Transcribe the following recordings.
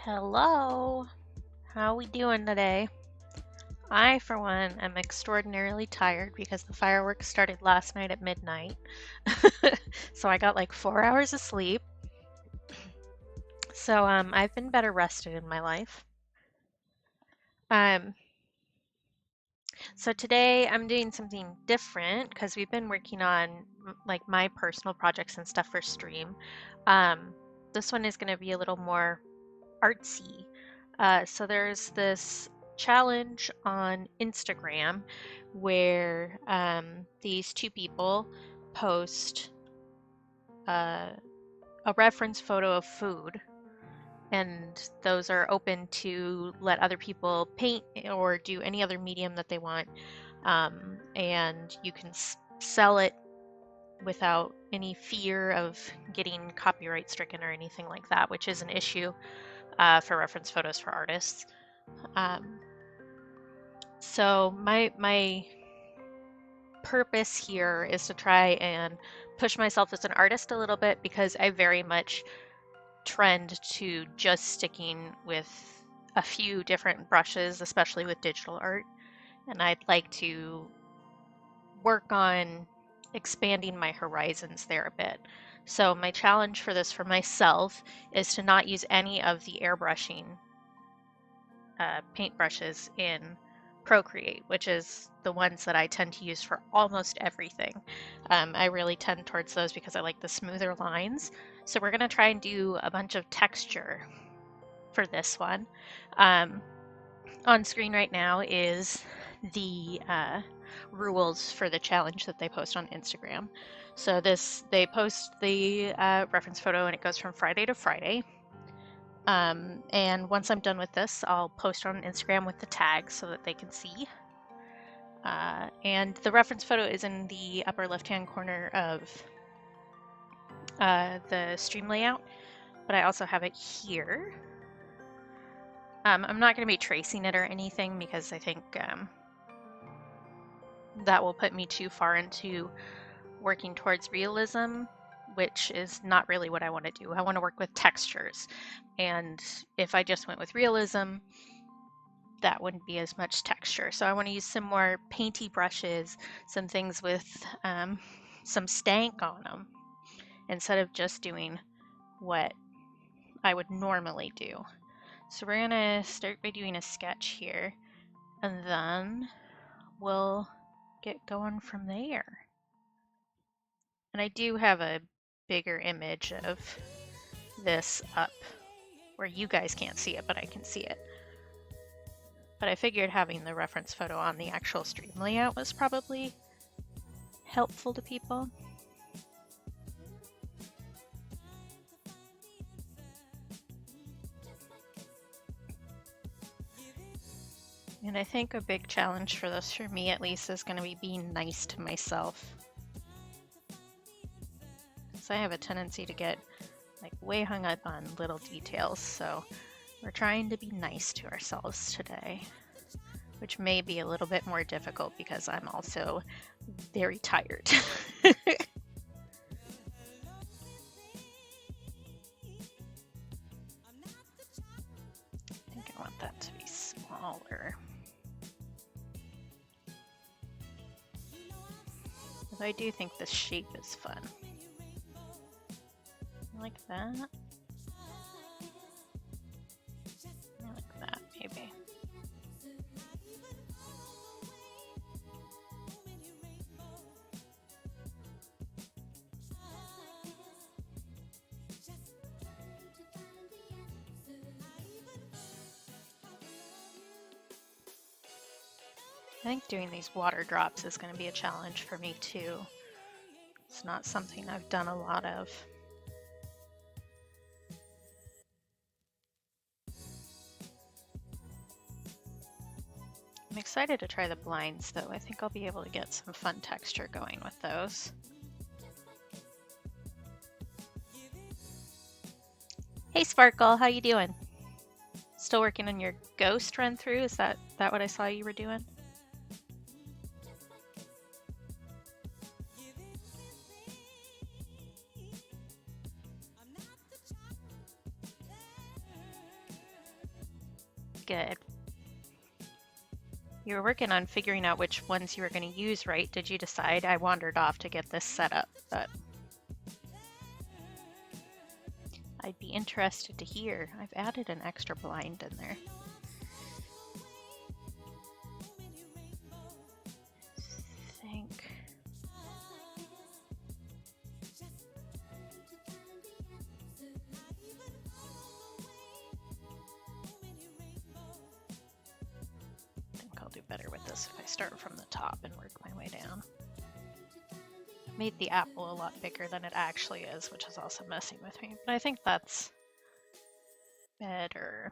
Hello, how we doing today? I, for one, am extraordinarily tired because the fireworks started last night at midnight. So I got like 4 hours of sleep. So I've been better rested in my life. Um, so today I'm doing something different because we've been working on like my personal projects and stuff for Stream. Um, this one is going to be a little more artsy. So there's this challenge on Instagram where these two people post uh, a reference photo of food, and those are open to let other people paint or do any other medium that they want. And you can sell it without any fear of getting copyright stricken or anything like that, which is an issue for reference photos for artists. Um, so my purpose here is to try and push myself as an artist a little bit because I very much trend to just sticking with a few different brushes, especially with digital art. And I'd like to work on expanding my horizons there a bit. So my challenge for this for myself is to not use any of the airbrushing paintbrushes in Procreate, which is the ones that I tend to use for almost everything. I really tend towards those because I like the smoother lines. So we're going to try and do a bunch of texture for this one. On screen right now is the rules for the challenge that they post on Instagram. So they post the reference photo and it goes from Friday to Friday. And once I'm done with this, I'll post on Instagram with the tags so that they can see. And the reference photo is in the upper left-hand corner of the stream layout, but I also have it here. I'm not going to be tracing it or anything because I think that will put me too far into working towards realism, which is not really what I want to do. I want to work with textures. And if I just went with realism, that wouldn't be as much texture. So I want to use some more painty brushes, some things with some stank on them, instead of just doing what I would normally do. So we're gonna start by doing a sketch here, and then we'll get going from there. And I do have a bigger image of this up where you guys can't see it, but I can see it. But I figured having the reference photo on the actual stream layout was probably helpful to people. And I think a big challenge for this, for me at least, is going to be being nice to myself. Because I have a tendency to get like way hung up on little details, so we're trying to be nice to ourselves today, which may be a little bit more difficult because I'm also very tired. I think I want that to be smaller. But I do think this shape is fun. Like that. Like that, maybe. I think doing these water drops is going to be a challenge for me too. It's not something I've done a lot of. I'm excited to try the blinds though. I think I'll be able to get some fun texture going with those. Hey Sparkle, how you doing? Still working on your ghost run through? Is that what I saw you were doing? good. You were working on figuring out which ones you were going to use, right? Did you decide? I wandered off to get this set up, but I'd be interested to hear. I've added an extra blind in there. Think. I think I'll do better with this if I start from the top and work my way down. Made the apple a lot bigger than it actually is, which is also messing with me, but I think that's better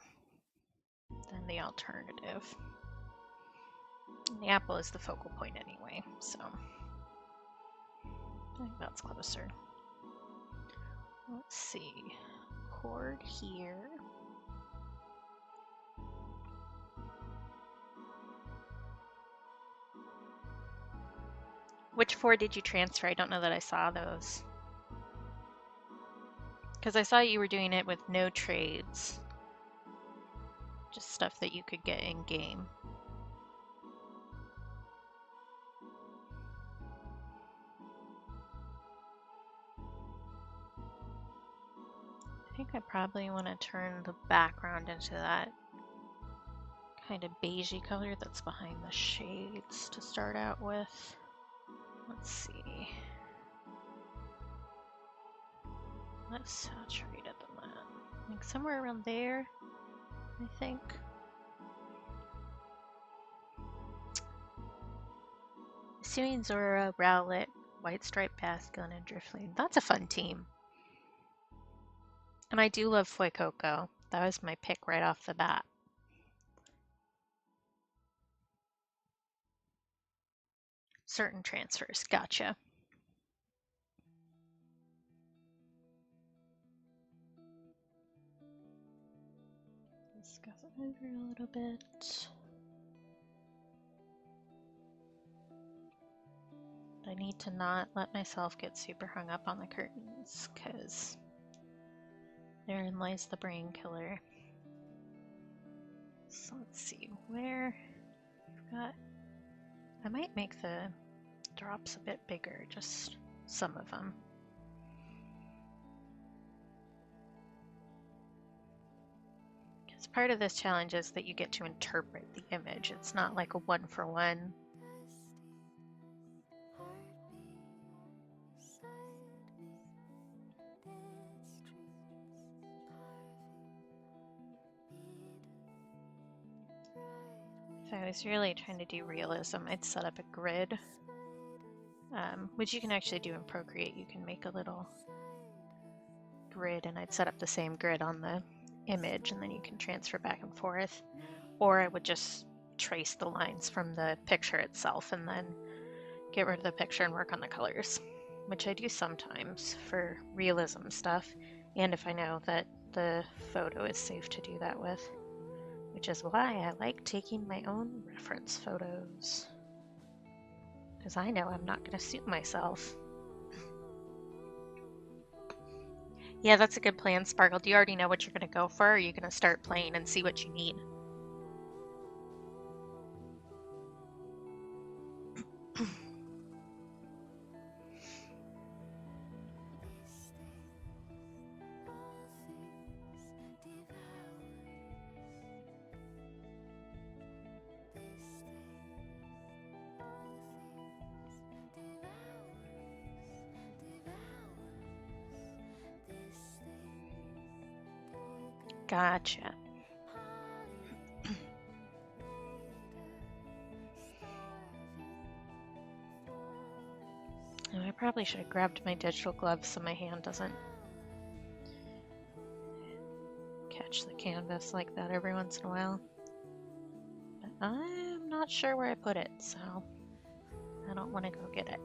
than the alternative. And the apple is the focal point anyway, so I think that's closer. Let's see, chord here. Which 4 did you transfer? I don't know that I saw those. Because I saw you were doing it with no trades. Just stuff that you could get in game. I think I probably want to turn the background into that kind of beigey color that's behind the shades to start out with. Let's see. Less saturated than that. Like somewhere around there, I think. Assuming Zora, Rowlet, White Stripe, Basculin, and Drifloon. That's a fun team. And I do love Fuecoco. That was my pick right off the bat. Certain transfers. Gotcha. Discuss it over a little bit. I need to not let myself get super hung up on the curtains, because therein lies the brain killer. So let's see where I've got. I might make the drops a bit bigger, just some of them. Because part of this challenge is that you get to interpret the image. It's not like a one-for-one. If I was really trying to do realism, I'd set up a grid, which you can actually do in Procreate. You can make a little grid, and I'd set up the same grid on the image, and then you can transfer back and forth. Or I would just trace the lines from the picture itself and then get rid of the picture and work on the colors, which I do sometimes for realism stuff, and if I know that the photo is safe to do that with. Which is why I like taking my own reference photos. Because I know I'm not going to suit myself. Yeah, that's a good plan, Sparkle. Do you already know what you're going to go for, or are you going to start playing and see what you need? Gotcha. Oh, I probably should have grabbed my digital gloves so my hand doesn't catch the canvas like that every once in a while. But I'm not sure where I put it, so I don't want to go get it.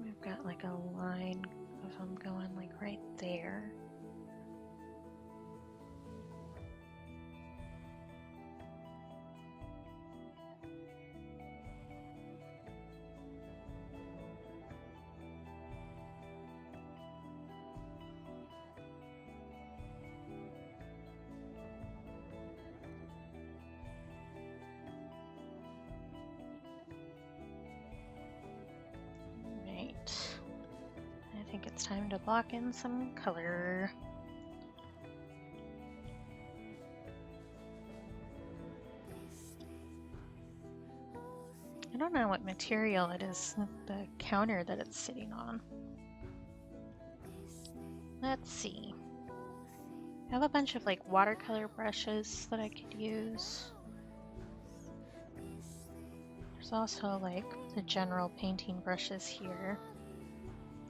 We've got like a line of them going like right there. think it's time to block in some color. I don't know what material it is, the counter that it's sitting on. Let's see. I have a bunch of like watercolor brushes that I could use. There's also like the general painting brushes here,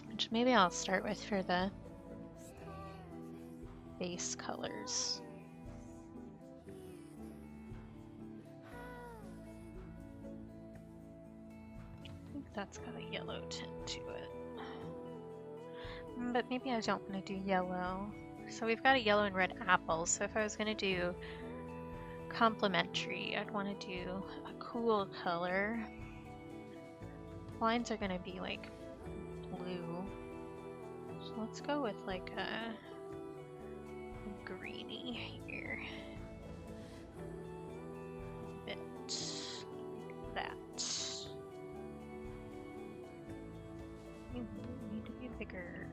which maybe I'll start with for the base colors. I think that's got a yellow tint to it. But maybe I don't want to do yellow. So we've got a yellow and red apple, so if I was going to do complementary, I'd want to do a cool color. Lines are going to be like blue. So let's go with like a greeny here. A bit like that. You need to be bigger.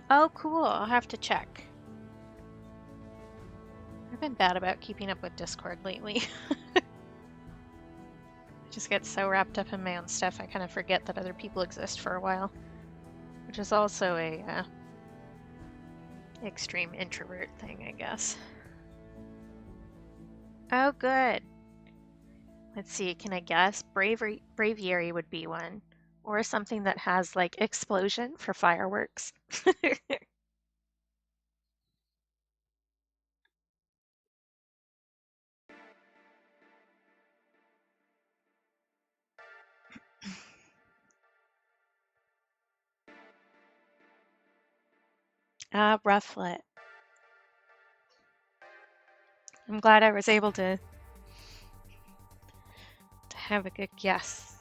Oh, cool. I'll have to check. I've been bad about keeping up with Discord lately. I just get so wrapped up in my own stuff, I kind of forget that other people exist for a while. Which is also a extreme introvert thing, I guess. Oh, good. Let's see, can I guess? Braviary would be one. Or something that has like explosion for fireworks. Rufflet. I'm glad I was able to have a good guess.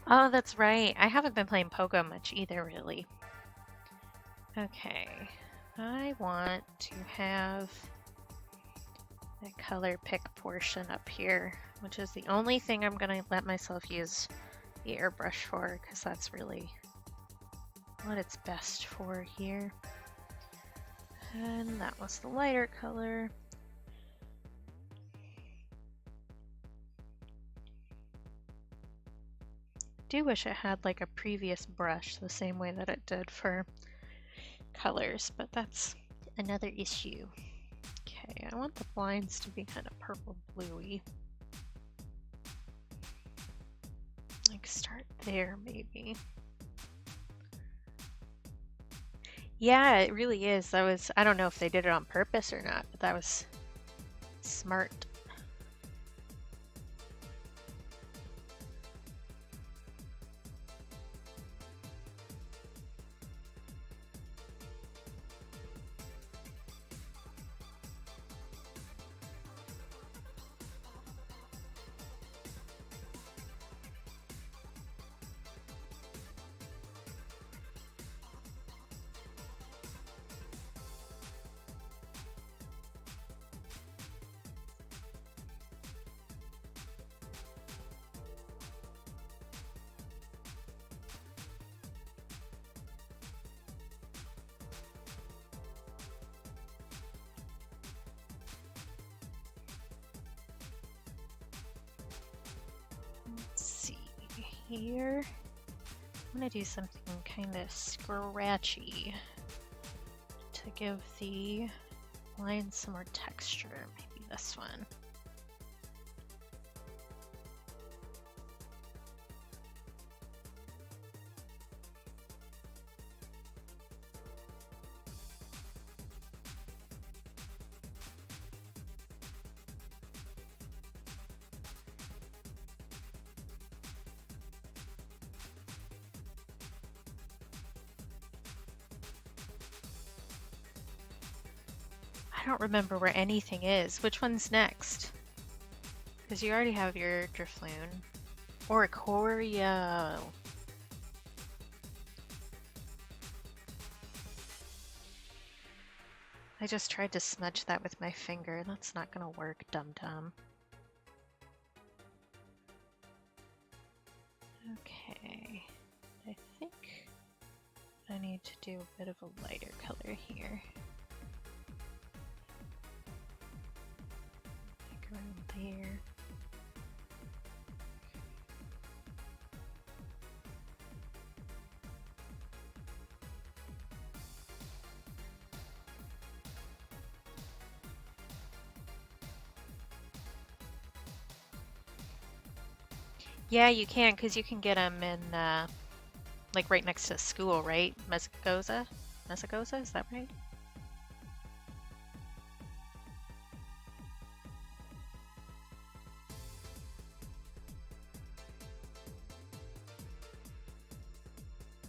Oh, that's right. I haven't been playing Pogo much either, really. Okay. I want to have the color pick portion up here, which is the only thing I'm going to let myself use the airbrush for, because that's really what it's best for here. And that was the lighter color. I do wish it had like a previous brush the same way that it did for colors, but that's another issue. Okay, I want the blinds to be kind of purple bluey. Like start there maybe. Yeah, it really is. I don't know if they did it on purpose or not, but that was smart. Here, I'm going to do something kind of scratchy to give the lines some more texture. Maybe this one. I don't remember where anything is. Which one's next? Because you already have your Drifloon. Oricorio. I just tried to smudge that with my finger. That's not gonna work, dum-dum. Okay, I think I need to do a bit of a lighter color here. Like around there. Yeah, you can, because you can get them in, like right next to school, right? Messagoza? Messagoza, is that right?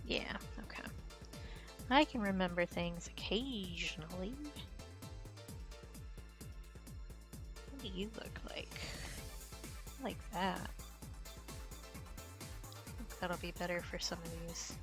Yeah, okay. I can remember things occasionally. What do you look like? Like that. I think that'll be better for some of these.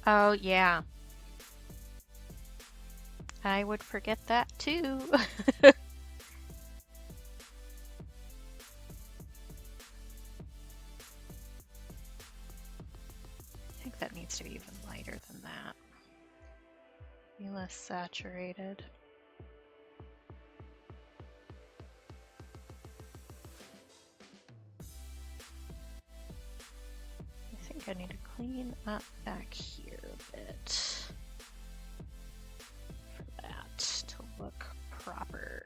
Oh, yeah. I would forget that too. I think that needs to be even lighter than that. Be less saturated. I think I need to clean up back here a bit for that to look proper.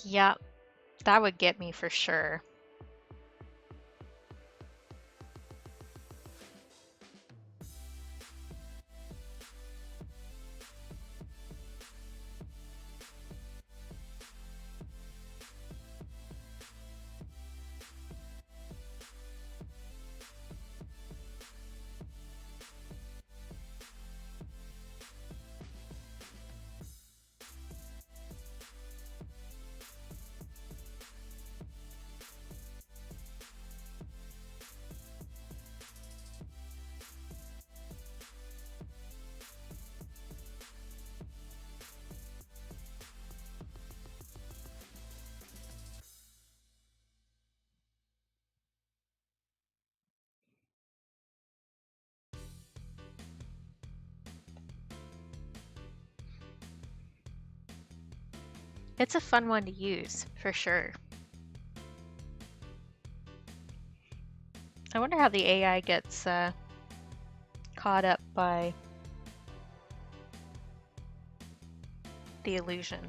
Yep, that would get me for sure. It's a fun one to use, for sure. I wonder how the AI gets caught up by the illusion.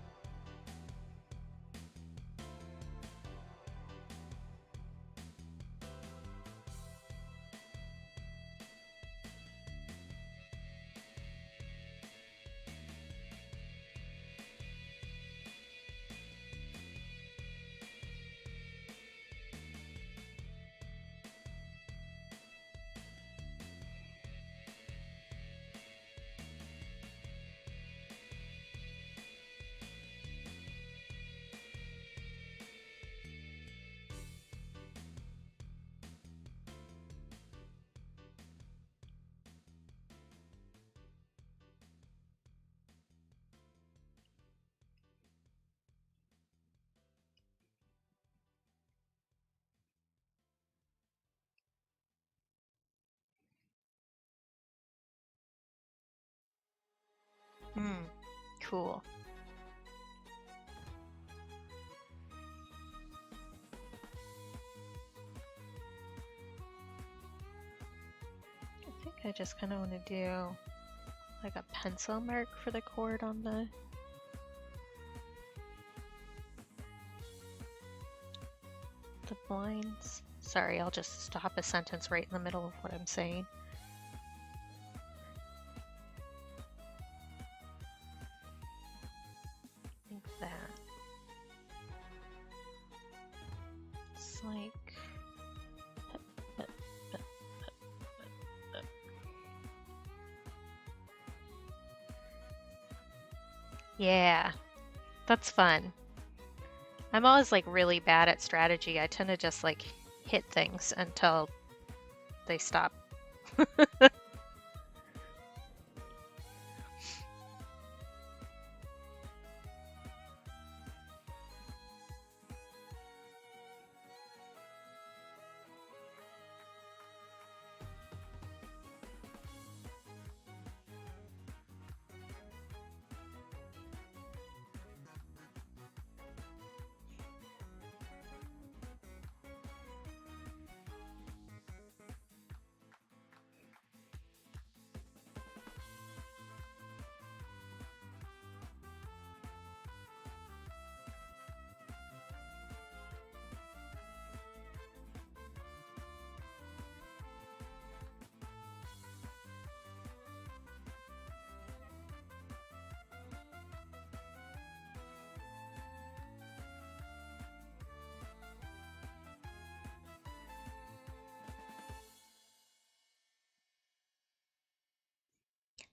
cool. I think I just kind of want to do like a pencil mark for the cord on the blinds. Sorry, I'll just stop a sentence right in the middle of what I'm saying. Like that. It's like yeah, that's fun. I'm always like really bad at strategy. I tend to just like hit things until they stop.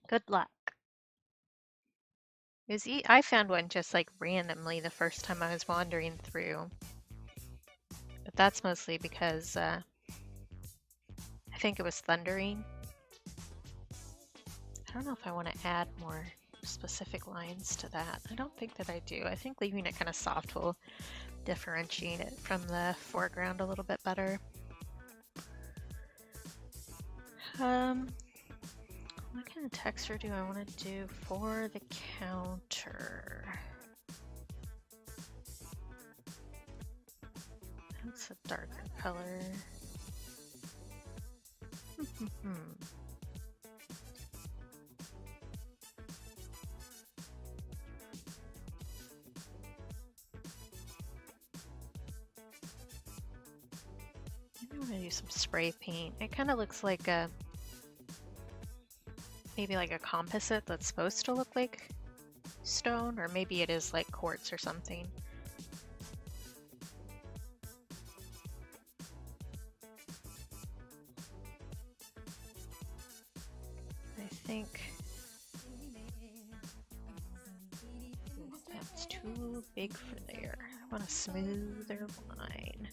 Good luck. I found one just like randomly the first time I was wandering through. But that's mostly because I think it was thundering. I don't know if I want to add more specific lines to that. I don't think that I do. I think leaving it kind of soft will differentiate it from the foreground a little bit better. What kind of texture do I want to do for the counter? That's a darker color. I want to do some spray paint. It kind of looks like a maybe like a composite that's supposed to look like stone, or maybe it is like quartz or something. I think that's too big for there. I want a smoother line.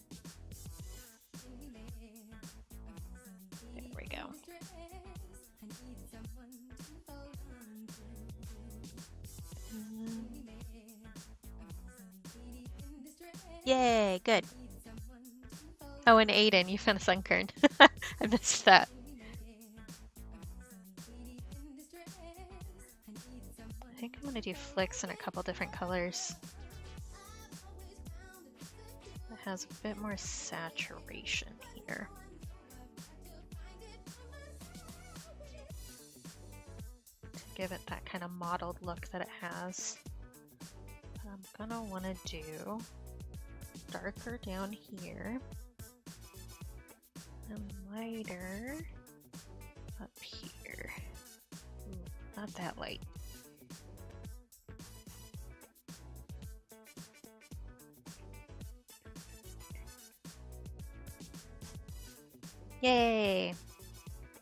There we go. Yay, good. Oh, and Aiden, you found a sunkern. I missed that. I think I'm going to do flicks in a couple different colors. It has a bit more saturation here. To give it that kind of mottled look that it has. I'm gonna want to do darker down here and lighter up here. Ooh, not that light. Yay!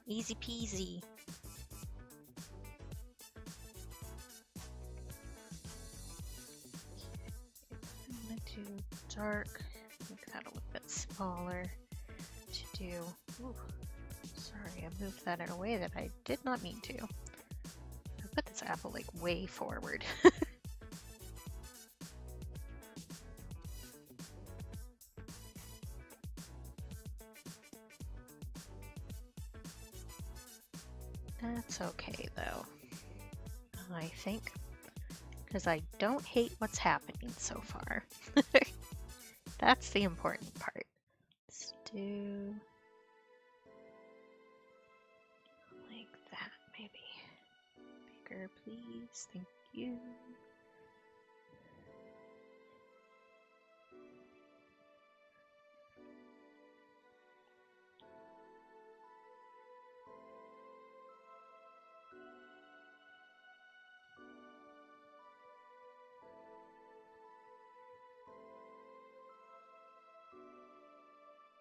Easy peasy. I'm gonna do dark, make that a little bit smaller to do. Ooh, sorry, I moved that in a way that I did not mean to. I put this apple like way forward. That's okay though, I think. because I don't hate what's happening so far. That's the important part. Let's do like that, maybe. Bigger, please. Thank you.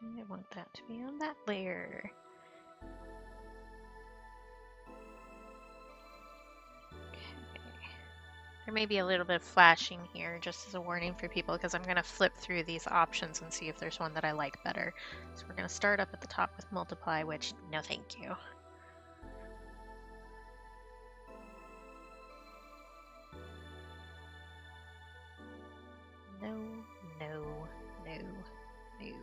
I want that to be on that layer. Okay. There may be a little bit of flashing here just as a warning for people because I'm going to flip through these options and see if there's one that I like better. So we're going to start up at the top with multiply, which no thank you. No, no, no, no.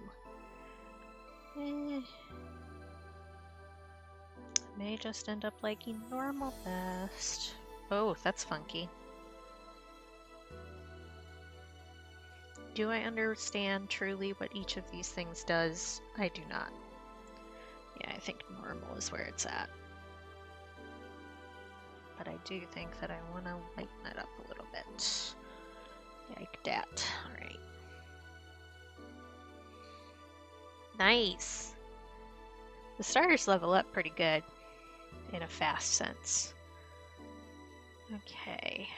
May just end up liking normal best. Oh, that's funky. Do I understand truly what each of these things does? I do not. Yeah, I think normal is where it's at. But I do think that I want to lighten it up a little bit. Like that. Alright. Nice! The starters level up pretty good in a fast sense. Okay.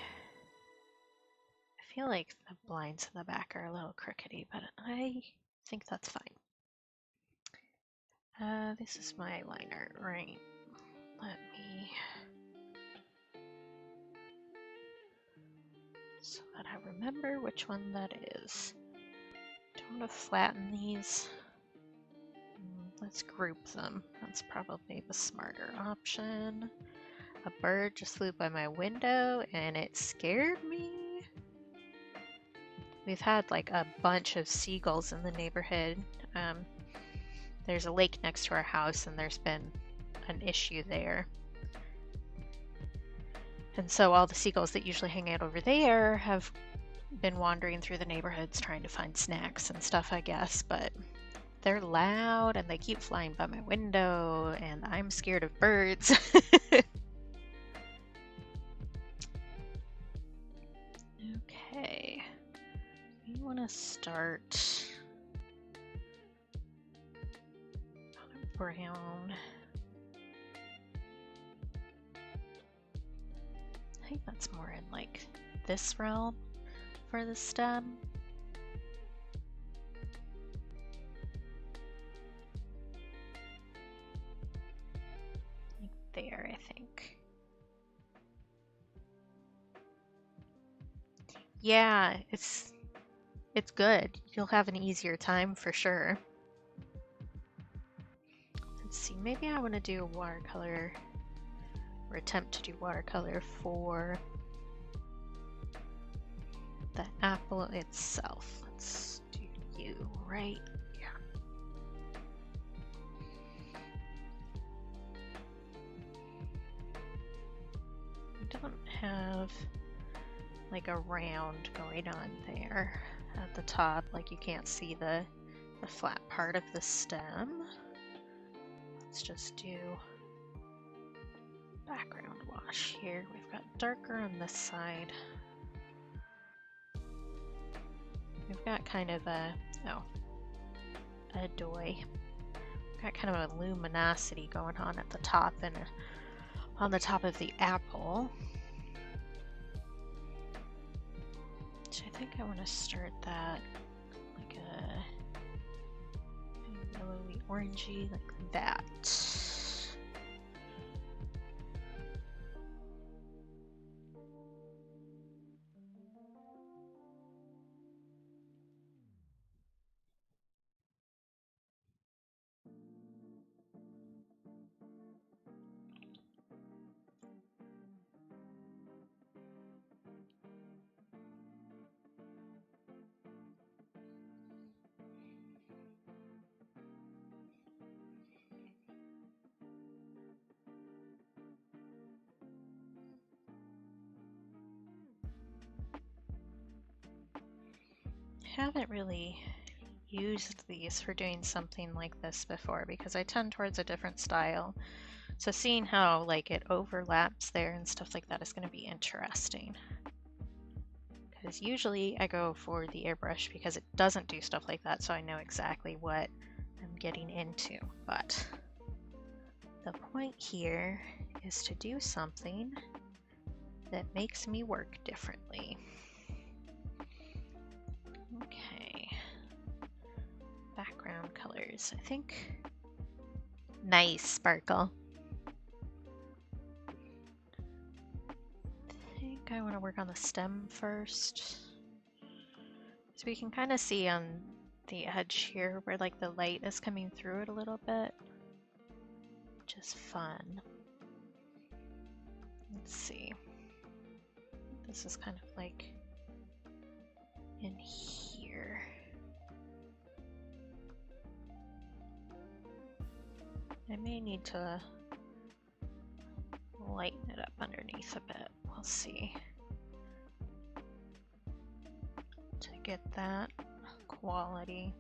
I feel like the blinds in the back are a little crookedy, but I think that's fine. This is my liner, right? Let me... so that I remember which one that is. Don't want to flatten these. Let's group them. That's probably the smarter option. A bird just flew by my window and it scared me. We've had like a bunch of seagulls in the neighborhood. There's a lake next to our house and there's been an issue there. And so all the seagulls that usually hang out over there have been wandering through the neighborhoods trying to find snacks and stuff, I guess, but they're loud and they keep flying by my window and I'm scared of birds. Okay, we want to start on a brown. I think that's more in like this realm for the stem. Like there, I think. Yeah, it's good. You'll have an easier time for sure. Let's see, maybe I want to do a watercolor or attempt to do watercolor for the apple itself. Let's do you right here. I don't have like a round going on there at the top, like you can't see the flat part of the stem. Let's just do background wash here. We've got darker on this side. We've got kind of a doy. We've got kind of a luminosity going on at the top and on the top of the apple. So I think I want to start that like a yellowy orangey, like that. haven't really used these for doing something like this before because I tend towards a different style. So seeing how like it overlaps there and stuff like that is going to be interesting. Because usually I go for the airbrush because it doesn't do stuff like that, so I know exactly what I'm getting into. But the point here is to do something that makes me work differently. Okay. Background colors. I think. Nice, Sparkle. I think I want to work on the stem first. So we can kind of see on the edge here where like the light is coming through it a little bit, which is fun. Let's see. This is kind of like in here. I may need to lighten it up underneath a bit. We'll see. To get that quality.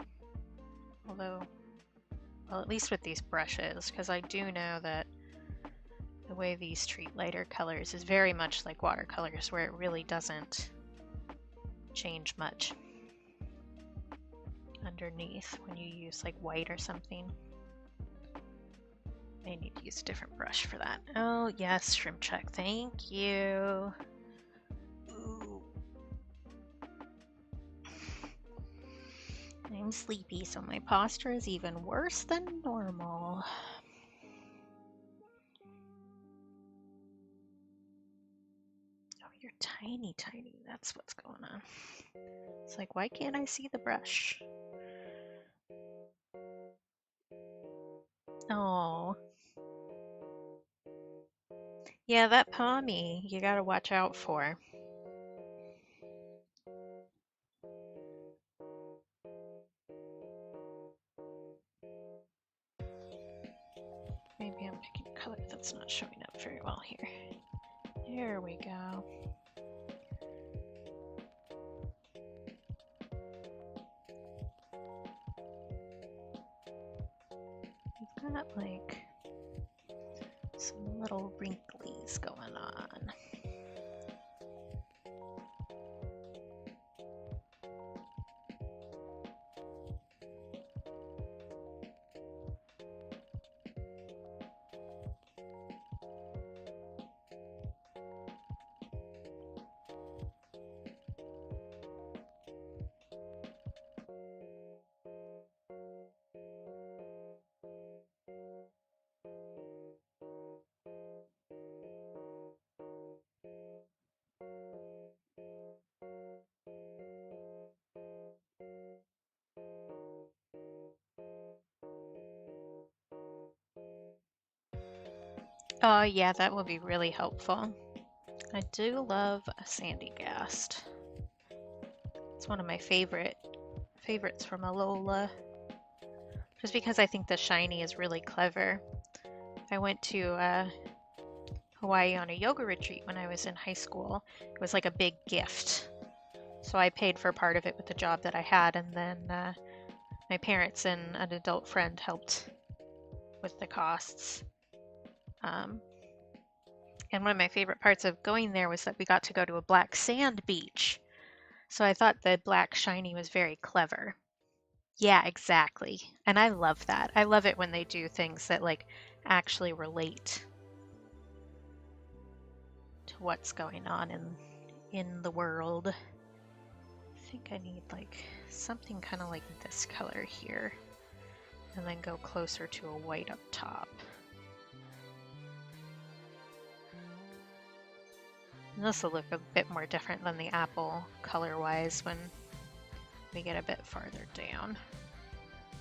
Although, well, at least with these brushes, because I do know that the way these treat lighter colors is very much like watercolors, where it really doesn't change much underneath when you use like white or something. I need to use a different brush for that. Oh yes, Shrimp Chuck, thank you. Ooh. I'm sleepy, so my posture is even worse than normal. Oh, you're tiny, tiny. That's what's going on. It's like, why can't I see the brush? Oh. Yeah, that Pommy, you gotta watch out for. Maybe I'm picking a color that's not showing up very well here. There we go. We've got like some little wrinklies going on. Oh yeah, that will be really helpful. I do love a Sandygast. It's one of my favorites from Alola. Just because I think the shiny is really clever. I went to Hawaii on a yoga retreat when I was in high school. It was like a big gift. So I paid for part of it with the job that I had, and then my parents and an adult friend helped with the costs. And one of my favorite parts of going there was that we got to go to a black sand beach. So I thought the black shiny was very clever. Yeah, exactly. And I love that. I love it when they do things that like actually relate to what's going on in the world. I think I need like something kind of like this color here, and then go closer to a white up top. And this will look a bit more different than the apple color-wise when we get a bit farther down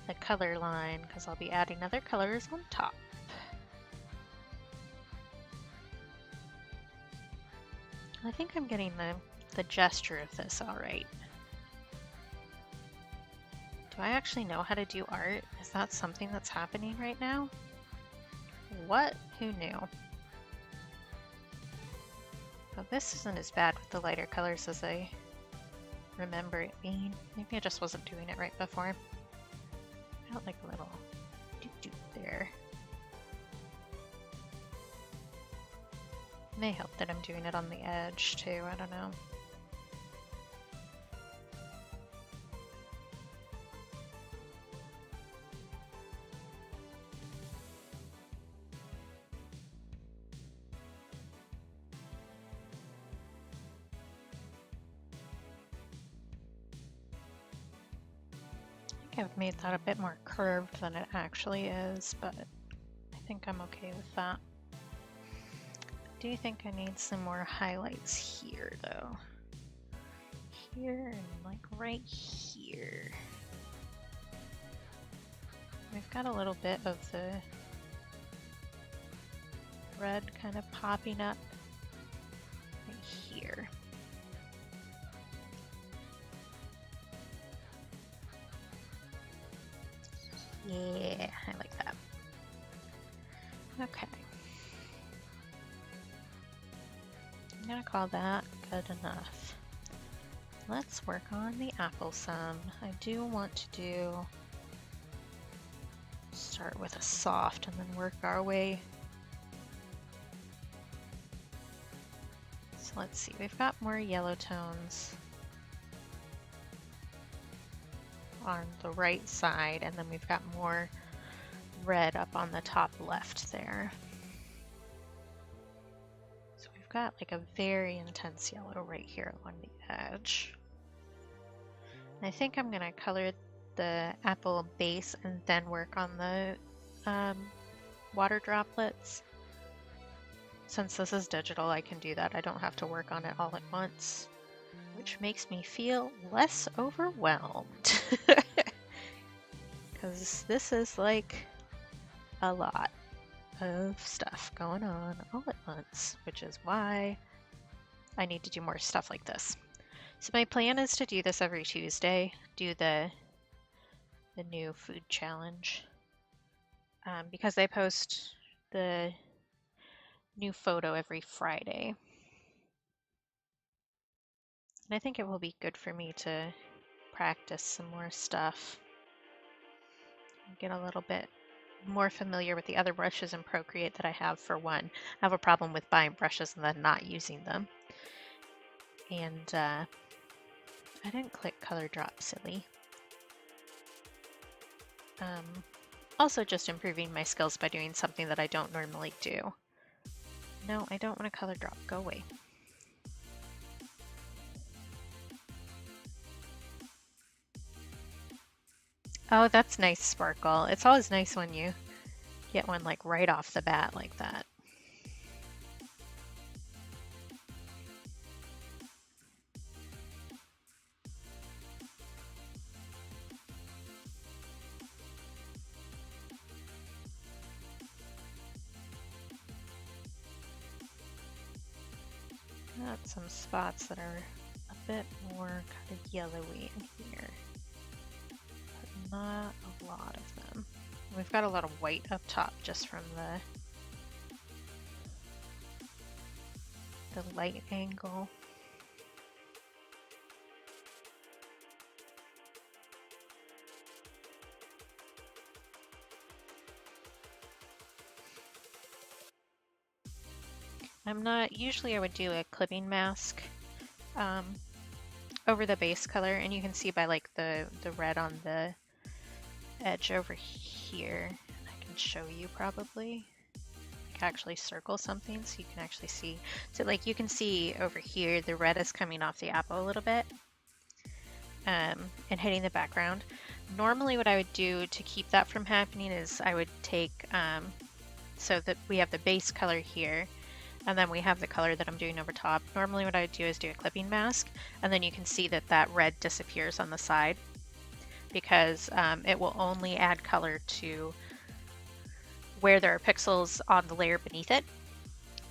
the color line, because I'll be adding other colors on top. I think I'm getting the gesture of this all right. Do I actually know how to do art? Is that something that's happening right now? What? Who knew? Oh, this isn't as bad with the lighter colors as I remember it being. Maybe I just wasn't doing it right before. Felt like a little doop-doop there. May help that I'm doing it on the edge too, I don't know. I think I've made that a bit more curved than it actually is, but I think I'm okay with that. I do think I need some more highlights here though. Here and like right here. We've got a little bit of the red kind of popping up right here. Yeah, I like that. Okay. I'm gonna call that good enough. Let's work on the apple some. I do want to start with a soft and then work our way. So let's see, we've got more yellow tones on the right side, and then we've got more red up on the top left there. So we've got like a very intense yellow right here along the edge. And I think I'm gonna color the apple base and then work on the water droplets. Since this is digital, I can do that. I don't have to work on it all at once, which makes me feel less overwhelmed. Because this is like a lot of stuff going on all at once, which is why I need to do more stuff like this. So my plan is to do this every Tuesday, do the new food challenge, because I post the new photo every Friday. And I think it will be good for me to practice some more stuff, get a little bit more familiar with the other brushes in Procreate that I have. For one, I have a problem with buying brushes and then not using them. And I didn't click color drop, silly. Also just improving my skills by doing something that I don't normally do. No, I don't want to color drop, go away. Oh, that's nice, Sparkle. It's always nice when you get one like right off the bat like that. Got some spots that are a bit more kind of yellowy in here, but not a lot of them. We've got a lot of white up top just from the light angle. Usually I would do a clipping mask over the base color, and you can see by like the red on the edge over here. I can show you probably. I can actually circle something so you can actually see. So like you can see over here the red is coming off the apple a little bit and hitting the background. Normally what I would do to keep that from happening is I would take, so that we have the base color here, and then we have the color that I'm doing over top. Normally what I would do is do a clipping mask, and then you can see that that red disappears on the side, because it will only add color to where there are pixels on the layer beneath it.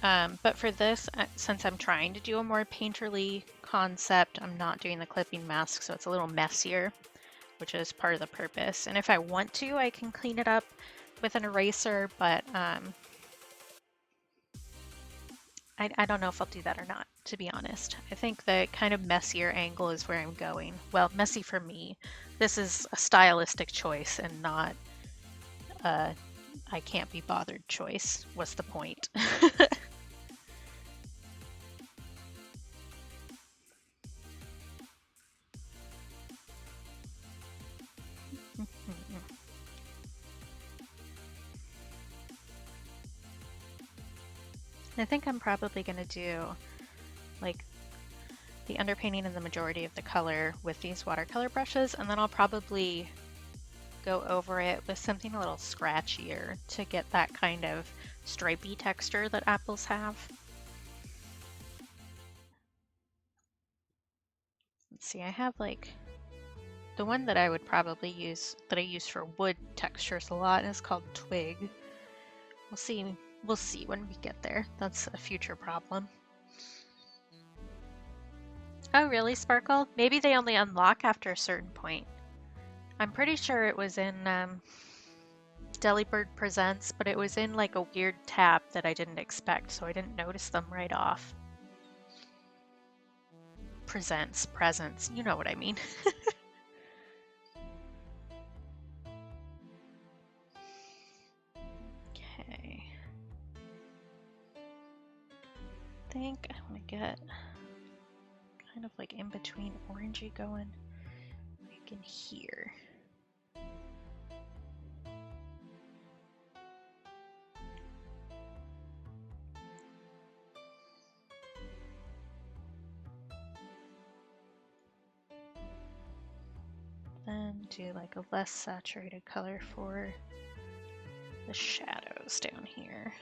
But for this, since I'm trying to do a more painterly concept, I'm not doing the clipping mask, so it's a little messier, which is part of the purpose. And if I want to, I can clean it up with an eraser, but I don't know if I'll do that or not. to be honest. I think the kind of messier angle is where I'm going. Well, messy for me. This is a stylistic choice and not a I can't be bothered choice. What's the point? I think I'm probably going to do like the underpainting and the majority of the color with these watercolor brushes, and then I'll probably go over it with something a little scratchier to get that kind of stripey texture that apples have. Let's see, I have like the one that I would probably use, that I use for wood textures a lot, is called Twig. We'll see when we get there. That's a future problem. Oh really, Sparkle? Maybe they only unlock after a certain point. I'm pretty sure it was in Delibird Presents, but it was in like a weird tab that I didn't expect, so I didn't notice them right off. Presents, you know what I mean. Okay. I think I want to get kind of like in between orangey going like in here. Then do like a less saturated color for the shadows down here.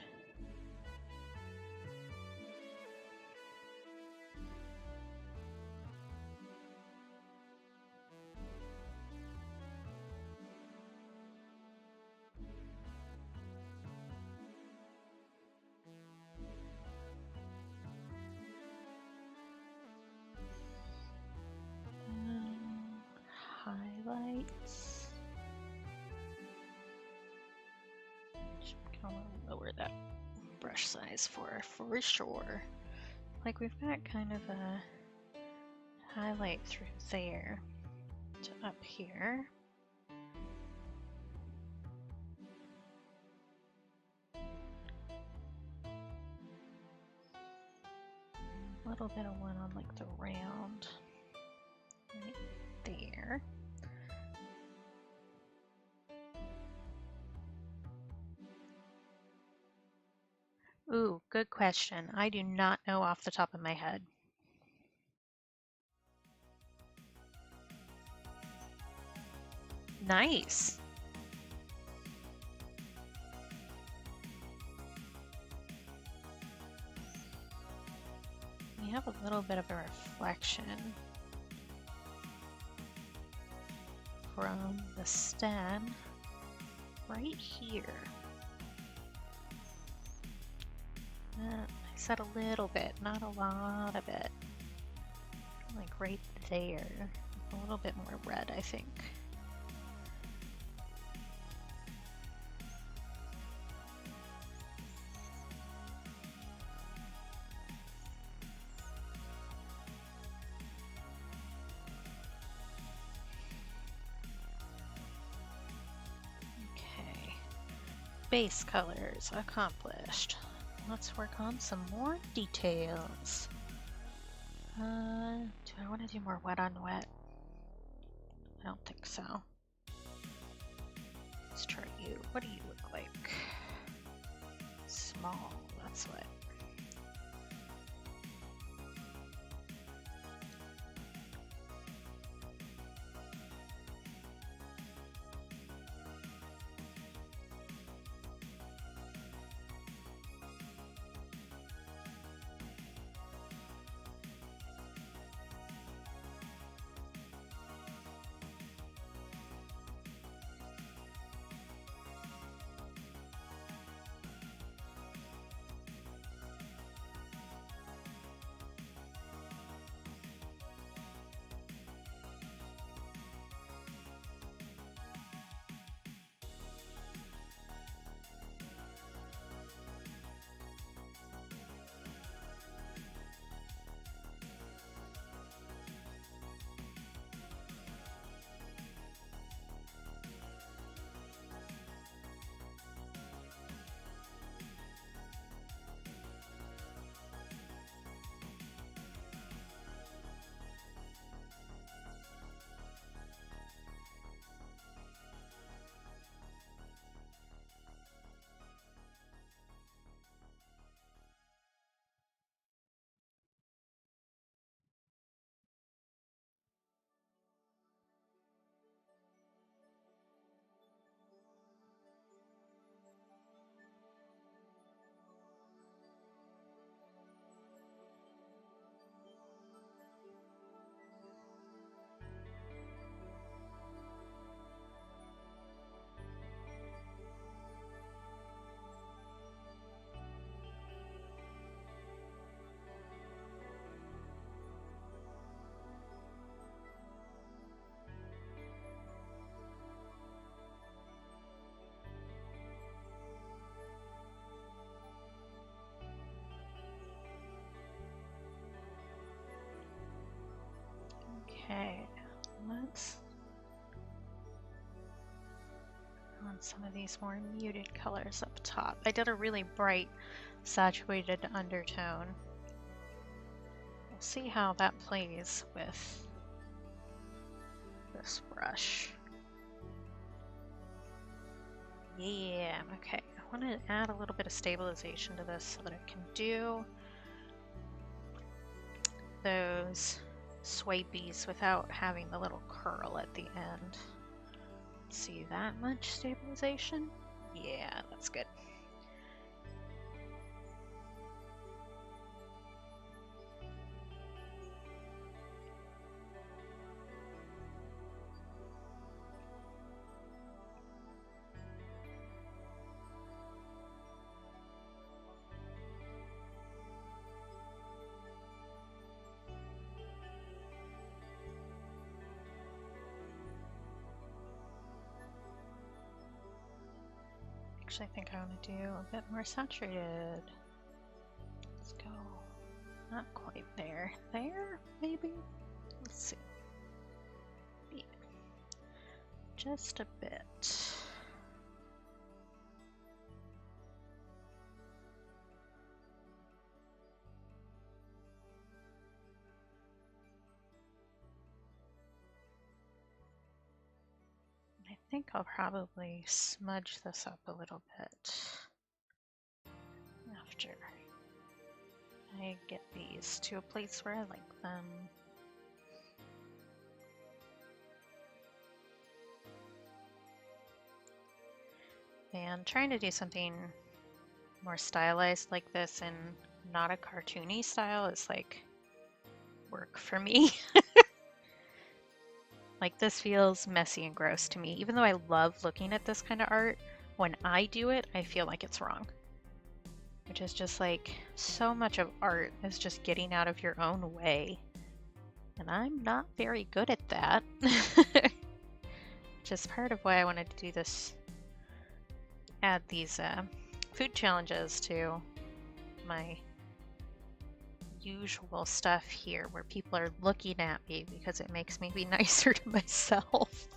Highlights. I want to lower that brush size for sure. Like we've got kind of a highlight through there to up here. A little bit of one on like the round right there. Ooh, good question. I do not know off the top of my head. Nice. We have a little bit of a reflection from the stem right here. I said a little bit, not a lot of it. Like right there. A little bit more red, I think. Okay. Base colors accomplished. Let's work on some more details. Do I want to do more wet on wet? I don't think so. Let's try you. What do you look like? Small, that's what. some of these more muted colors up top. I did a really bright saturated undertone. We'll see how that plays with this brush. Yeah, okay. I want to add a little bit of stabilization to this so that I can do those swipies without having the little curl at the end. See that much stabilization? Yeah, that's good. Actually, I think I want to do a bit more saturated. Let's go. Not quite there. There, maybe? Let's see. Yeah. Just a bit. I think I'll probably smudge this up a little bit after I get these to a place where I like them. And trying to do something more stylized like this and not a cartoony style is like work for me. Like this feels messy and gross to me. Even though I love looking at this kind of art, when I do it, I feel like it's wrong. Which is just like, so much of art is just getting out of your own way. And I'm not very good at that. Which is part of why I wanted to do this, add these food challenges to my usual stuff here where people are looking at me because it makes me be nicer to myself.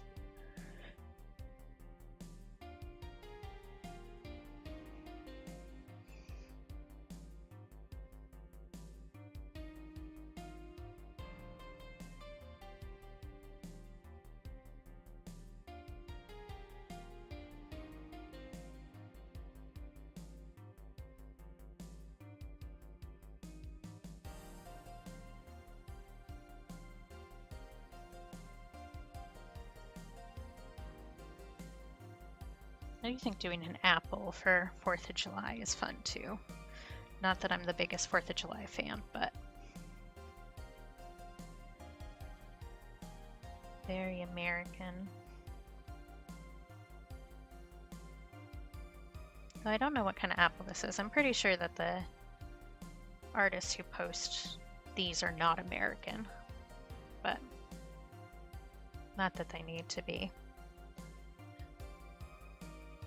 I do think doing an apple for 4th of July is fun too. Not that I'm the biggest 4th of July fan, but very American. Though I don't know what kind of apple this is. I'm pretty sure that the artists who post these are not American, but not that they need to be.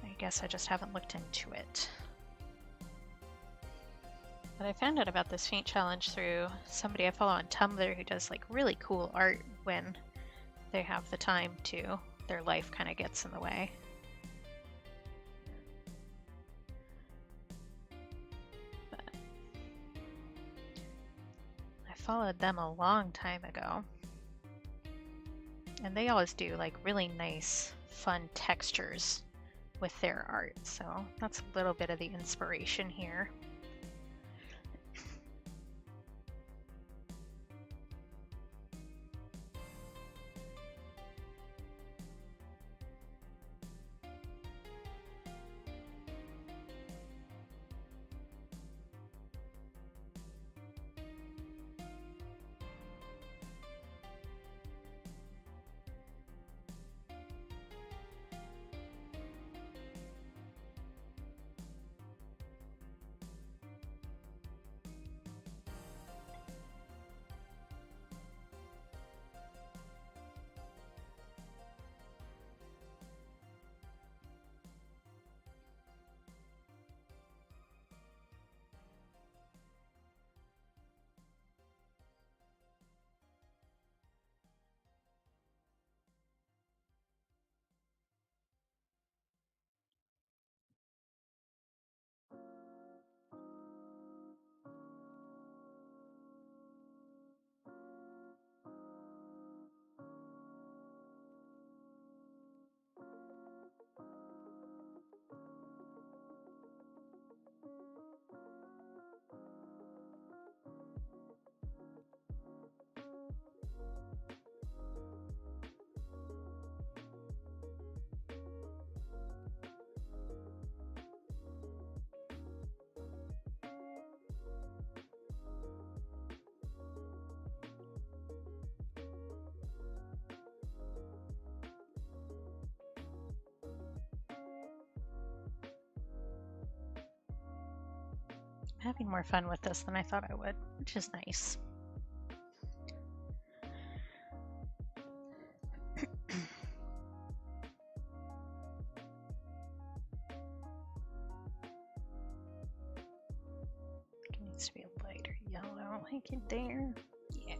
I guess I just haven't looked into it. But I found out about this paint challenge through somebody I follow on Tumblr who does like really cool art when they have the time to. Their life kind of gets in the way. But I followed them a long time ago. And they always do like really nice, fun textures with their art, so that's a little bit of the inspiration here. having more fun with this than I thought I would, which is nice. It needs to be a lighter yellow, like in there. Yeah.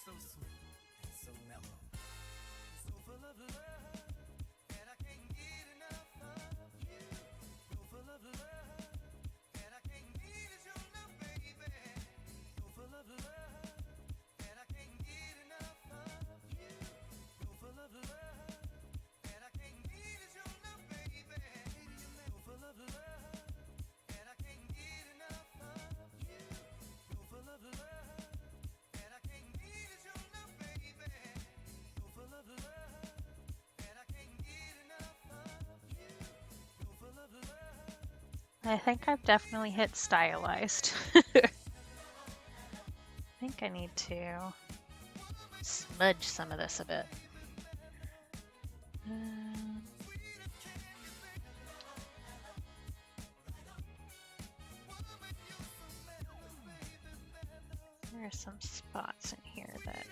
So sweet and so mellow, so full of love that I can't get enough of you. So full of love that I can't get enough, baby. So full of love that I can't get enough of you. So full of love that I can't get enough, baby. So full of love that I can't get enough of you. So full of love. I think I've definitely hit stylized. I think I need to smudge some of this a bit. There are some spots in here that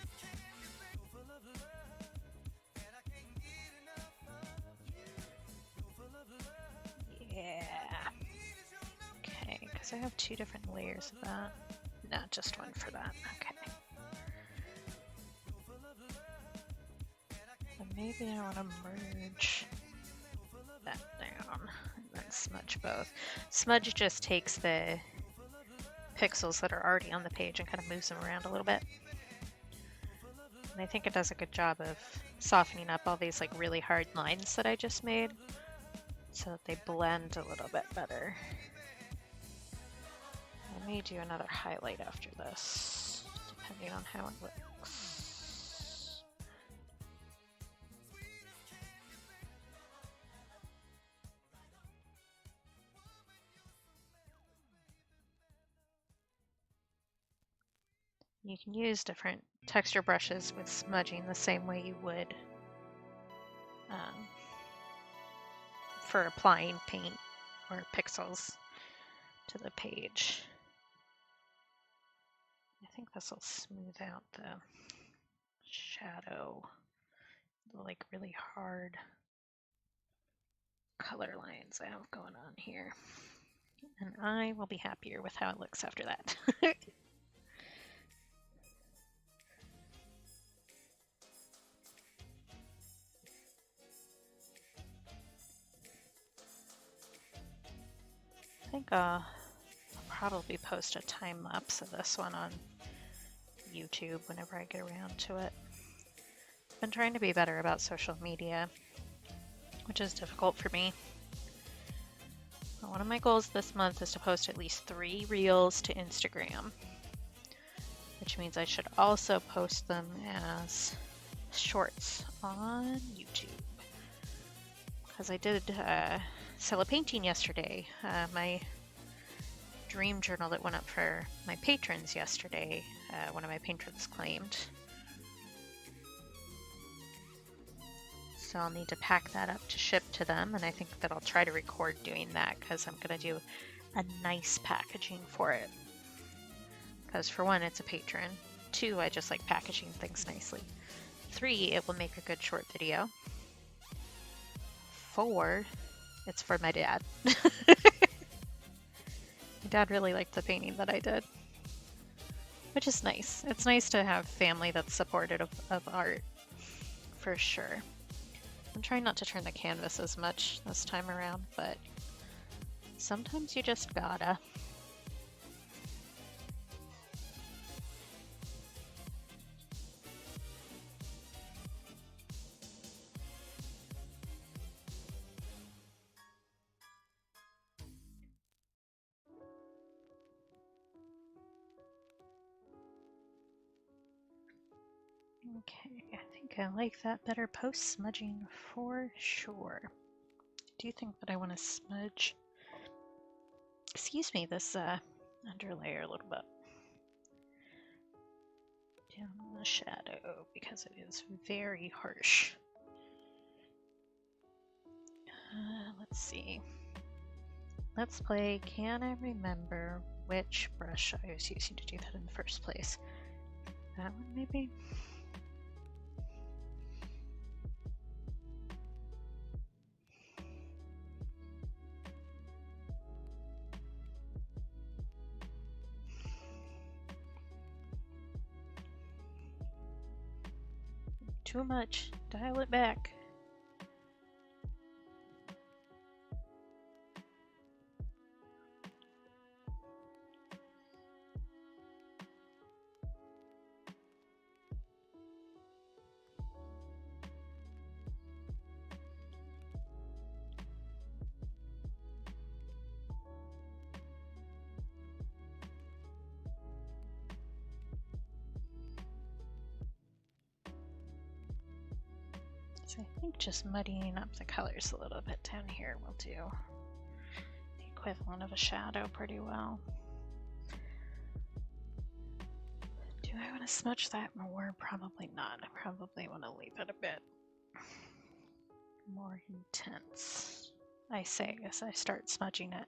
okay, because I have two different layers of that. Not just one for that. Okay. And maybe I want to merge that down and then smudge both. Smudge just takes the pixels that are already on the page and kind of moves them around a little bit. And I think it does a good job of softening up all these like really hard lines that I just made so that they blend a little bit better. I may do another highlight after this, depending on how it looks. You can use different texture brushes with smudging the same way you would for applying paint or pixels to the page. I think this will smooth out the shadow, the like really hard color lines I have going on here. And I will be happier with how it looks after that. I think I'll probably post a time lapse of this one on YouTube whenever I get around to it. I've been trying to be better about social media, which is difficult for me. One of my goals this month is to post at least 3 reels to Instagram, which means I should also post them as shorts on YouTube. Because I did sell a painting yesterday. My dream journal that went up for my patrons yesterday, one of my patrons claimed. So I'll need to pack that up to ship to them, and I think that I'll try to record doing that because I'm going to do a nice packaging for it. Because for one, it's a patron. 2, I just like packaging things nicely. 3, it will make a good short video. 4, it's for my dad. My dad really liked the painting that I did. which is nice. It's nice to have family that's supportive of art, for sure. I'm trying not to turn the canvas as much this time around, but sometimes you just gotta. Okay, I think I like that better post smudging for sure. Do you think that I want to smudge, excuse me, this underlayer a little bit down in the shadow because it is very harsh. Let's see. Let's play Can I Remember Which Brush I was using to do that in the first place? That one, maybe? Too much. Dial it back. So I think just muddying up the colors a little bit down here will do the equivalent of a shadow pretty well. Do I want to smudge that more? Probably not. I probably want to leave it a bit more intense. I say as I start smudging it.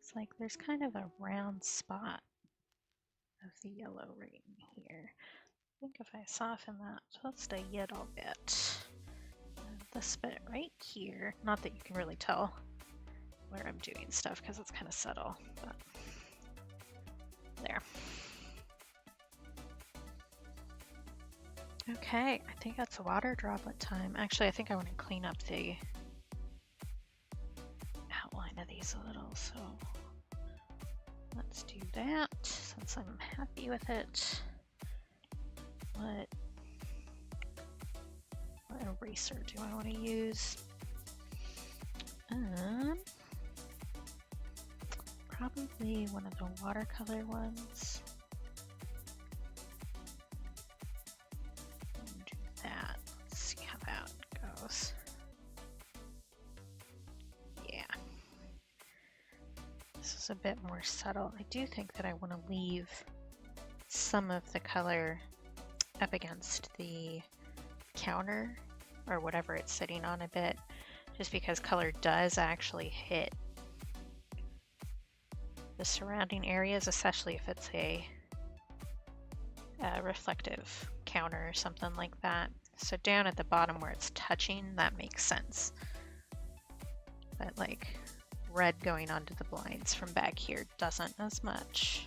It's like there's kind of a round spot of the yellow right in here. I think if I soften that just a little bit, this bit right here, not that you can really tell where I'm doing stuff because it's kind of subtle, but there. Okay, I think that's water droplet time. Actually, I think I want to clean up the outline of these a little, so let's do that since I'm happy with it. What eraser do I want to use? Probably one of the watercolor ones. Do that. Let's see how that goes. Yeah. This is a bit more subtle. I do think that I want to leave some of the color up against the counter or whatever it's sitting on a bit, just because color does actually hit the surrounding areas, especially if it's a reflective counter or something like that. So down at the bottom where it's touching, that makes sense. But like red going onto the blinds from back here doesn't as much.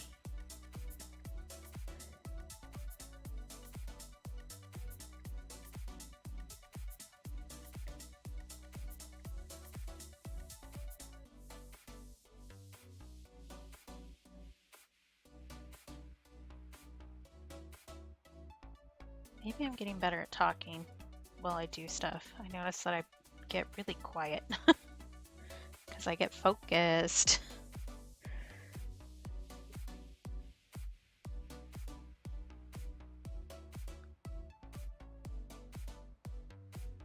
Maybe I'm getting better at talking while I do stuff. I notice that I get really quiet because I get focused.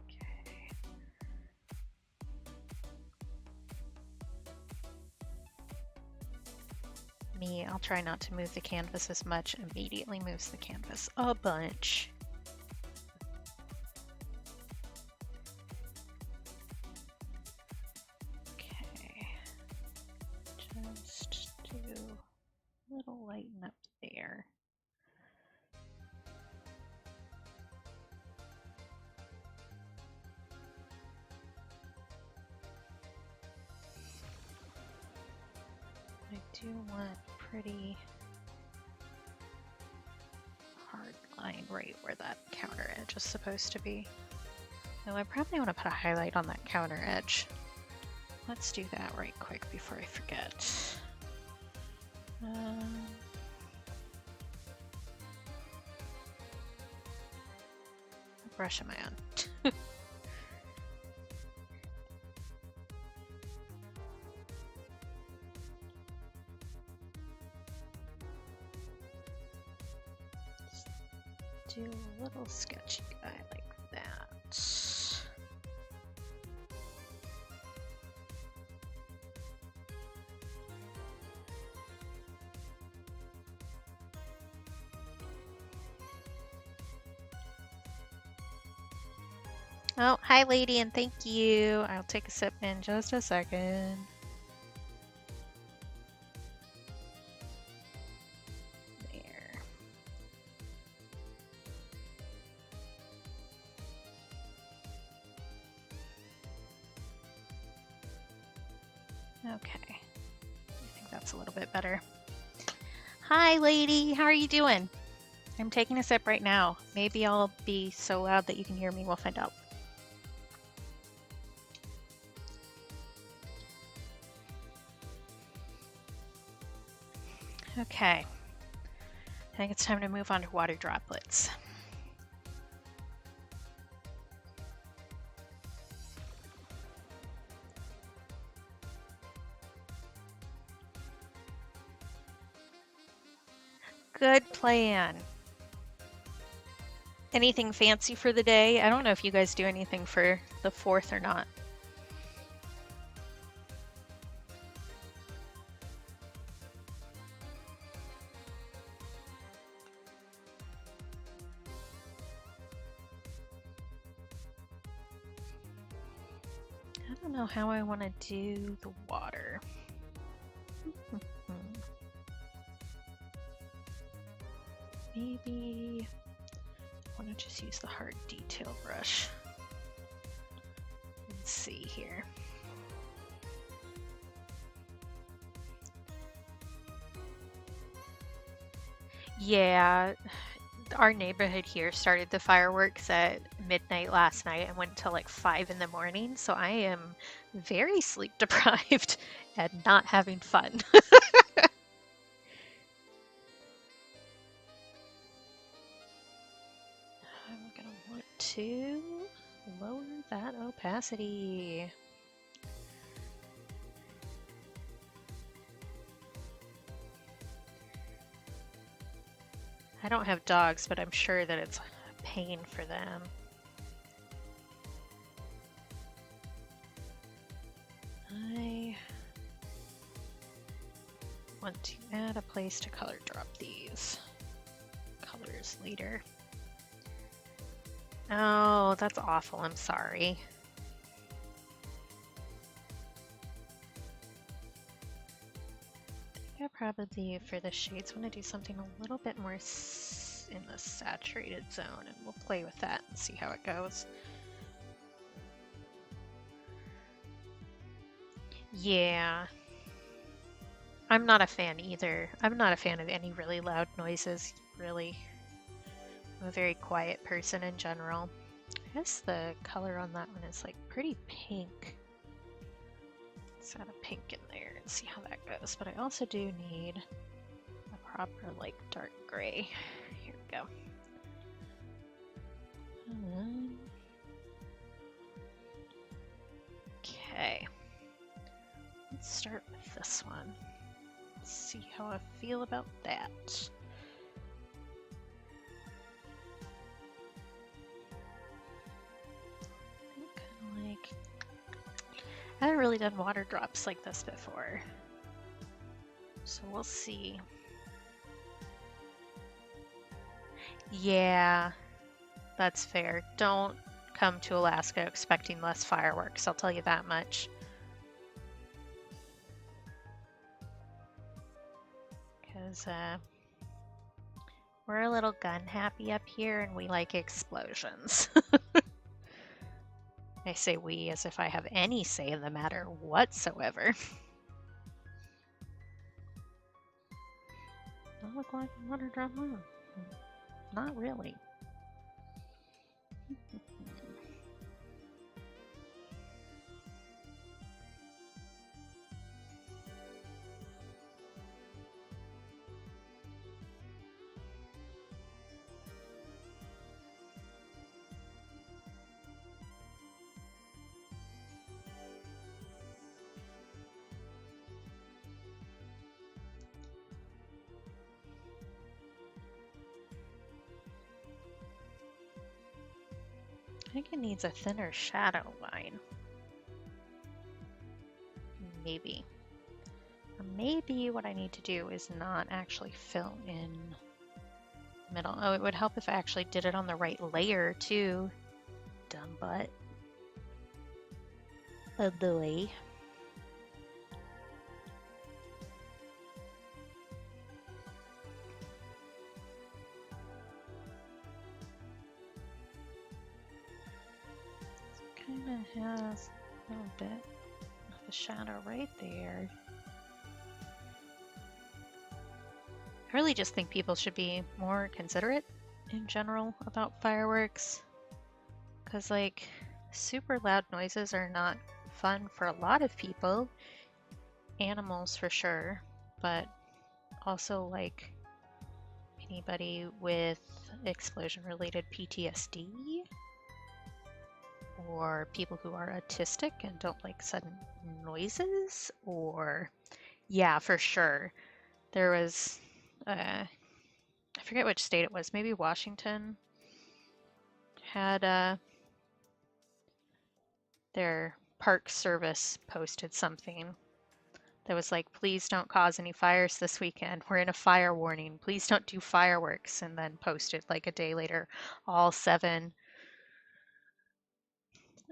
Okay. Me, I'll try not to move the canvas as much. Immediately moves the canvas a bunch. Just do a little lighten up there. I do want pretty hard line right where that counter edge is supposed to be. Though I probably want to put a highlight on that counter edge. Let's do that right quick before I forget. What brush am I on? Do a little sketchy guy like that. Oh, hi lady, and thank you. I'll take a sip in just a second. There. Okay. I think that's a little bit better. Hi lady, how are you doing? I'm taking a sip right now. Maybe I'll be so loud that you can hear me. We'll find out. Okay. I think it's time to move on to water droplets. Good plan. Anything fancy for the day? I don't know if you guys do anything for the 4th or not. I don't know how I want to do the water. Maybe I want to just use the hard detail brush. Let's see here. Yeah, our neighborhood here started the fireworks at midnight last night and went till like 5 in the morning, so I am very sleep deprived and not having fun. I'm gonna want to lower that opacity. I don't have dogs, but I'm sure that it's a pain for them. I want to add a place to color drop these colors later. Oh, that's awful. I'm sorry. I probably, for the shades, want to do something a little bit more in the saturated zone, and we'll play with that and see how it goes. Yeah. I'm not a fan either. I'm not a fan of any really loud noises, really. I'm a very quiet person in general. I guess the color on that one is like pretty pink. Let's add a pink in there and see how that goes. But I also do need a proper like dark gray. Here we go. Okay. Let's start with this one. Let's see how I feel about that. Kind of like, I haven't really done water drops like this before, so we'll see. Yeah, that's fair. Don't come to Alaska expecting less fireworks, I'll tell you that much. Because we're a little gun happy up here and we like explosions. I say we as if I have any say in the matter whatsoever. Don't look like a water drop on. not really. I think it needs a thinner shadow line. Maybe. Or maybe what I need to do is not actually fill in the middle. Oh, it would help if I actually did it on the right layer too. Dumb butt. Of the way. Kind of has a little bit of a shadow right there. I really just think people should be more considerate in general about fireworks, because like super loud noises are not fun for a lot of people, animals for sure, but also like anybody with explosion related PTSD or people who are autistic and don't like sudden noises, or yeah, for sure. There was I forget which state it was, maybe Washington had their park service posted something that was like, please don't cause any fires this weekend. We're in a fire warning. Please don't do fireworks. And then posted like a day later, all 7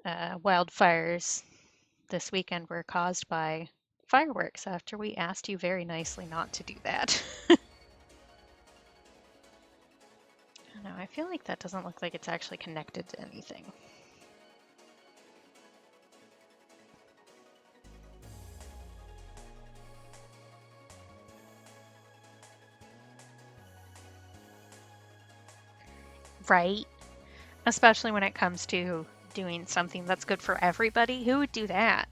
wildfires this weekend were caused by fireworks after we asked you very nicely not to do that. I don't know, I feel like that doesn't look like it's actually connected to anything. Right? Especially when it comes to doing something that's good for everybody. Who would do that?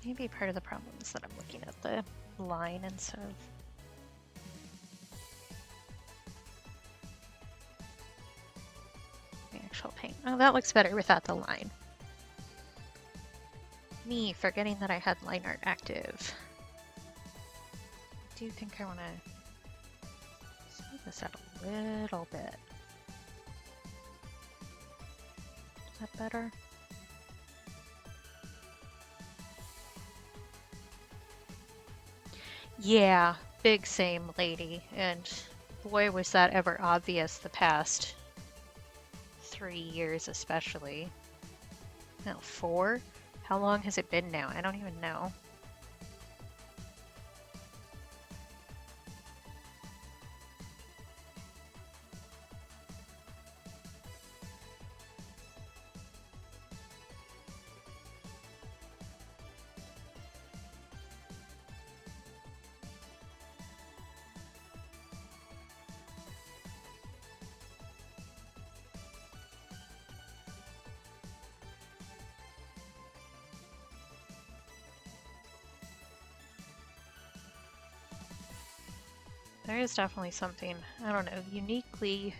Maybe part of the problem is that I'm looking at the line instead of the actual paint. Oh, that looks better without the line. Me forgetting that I had line art active. I do think I want to smooth this out a little bit. Is that better? Yeah, big same lady, and boy was that ever obvious the past 3 years especially. No, 4? How long has it been now? I don't even know. There is definitely something, I don't know, uniquely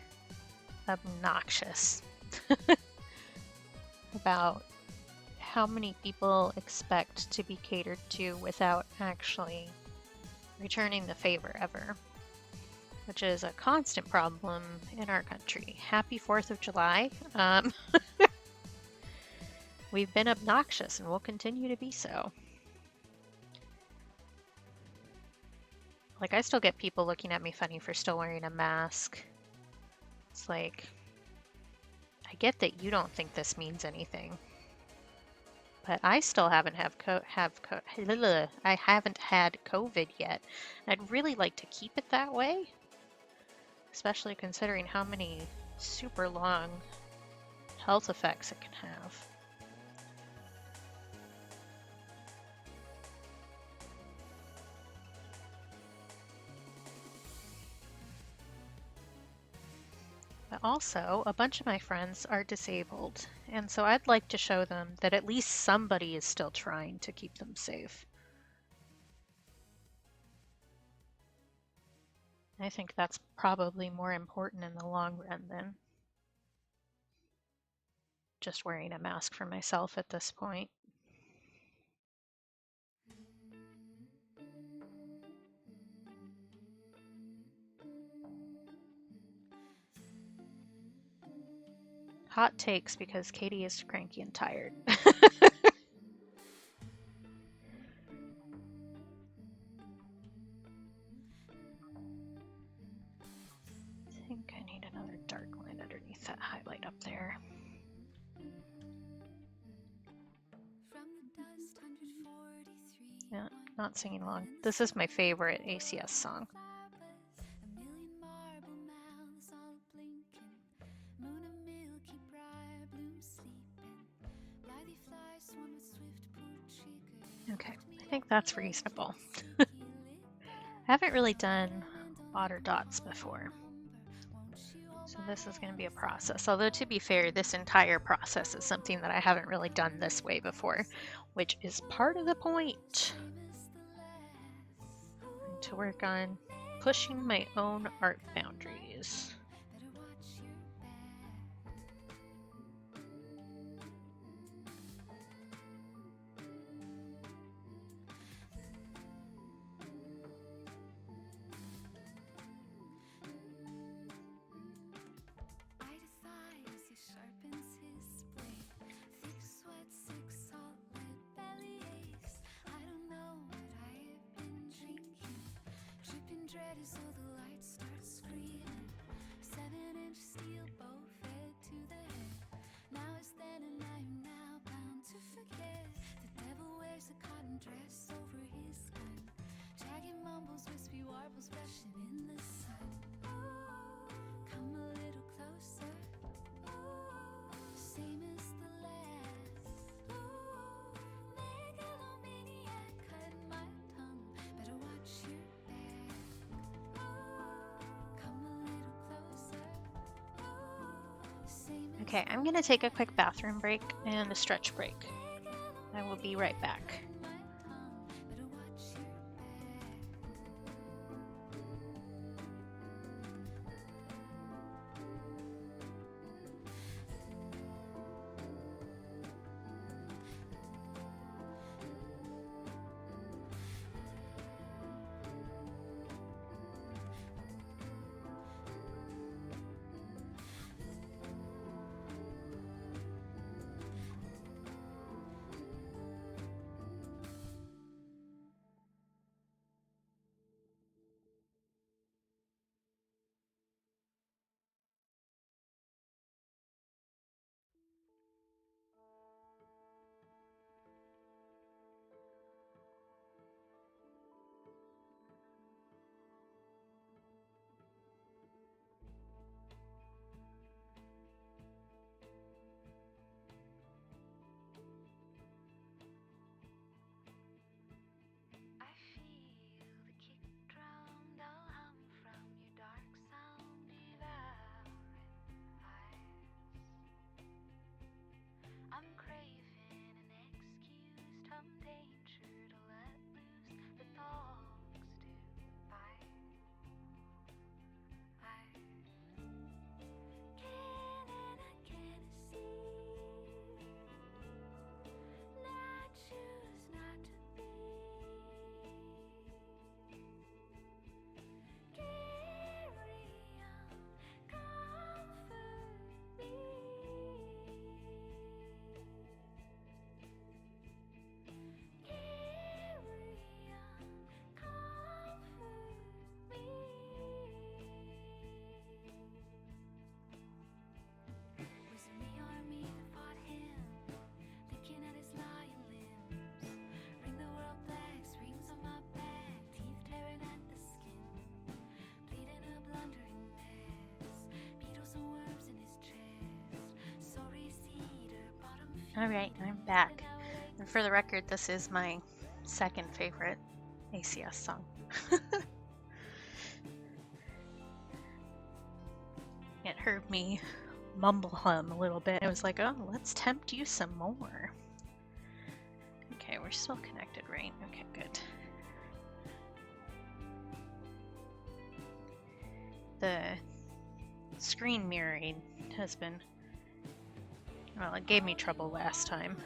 obnoxious about how many people expect to be catered to without actually returning the favor ever, which is a constant problem in our country. Happy 4th of July. We've been obnoxious and will continue to be so. Like, I still get people looking at me funny for still wearing a mask. It's like, I get that you don't think this means anything, but I still haven't I haven't had COVID yet. I'd really like to keep it that way, especially considering how many super long health effects it can have. But also, a bunch of my friends are disabled, and so I'd like to show them that at least somebody is still trying to keep them safe. I think that's probably more important in the long run than just wearing a mask for myself at this point. Hot takes because Katie is cranky and tired. I think I need another dark line underneath that highlight up there. Yeah, not singing along. This is my favorite ACS song. Okay, I think that's reasonable. I haven't really done otter dots before, so this is going to be a process. Although, to be fair, this entire process is something that I haven't really done this way before, which is part of the point. To work on pushing my own art boundaries. Okay, I'm gonna take a quick bathroom break and a stretch break. I will be right back. All right, I'm back. And for the record, this is my second favorite ACS song. It heard me mumble hum a little bit. I was like, oh, let's tempt you some more. Okay, we're still connected, right? Okay, good. The screen mirroring has been, well, it gave me trouble last time.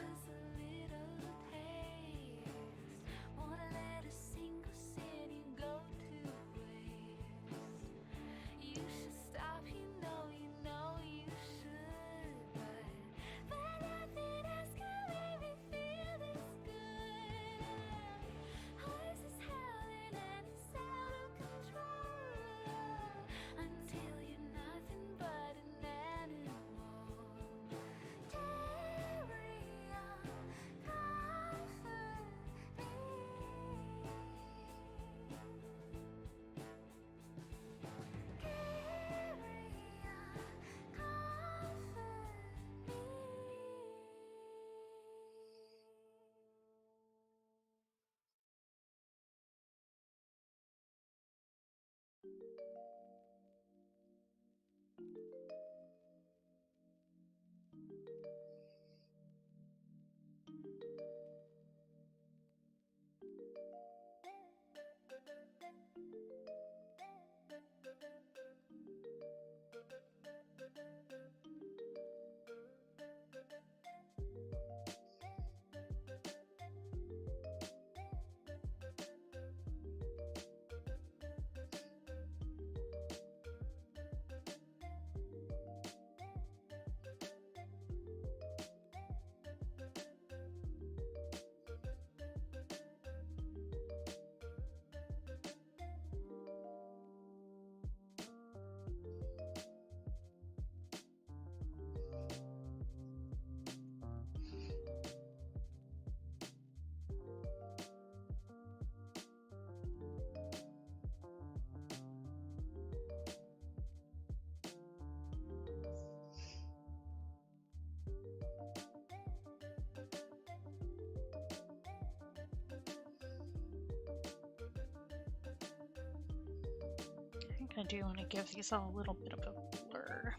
I think I do want to give these all a little bit of a blur.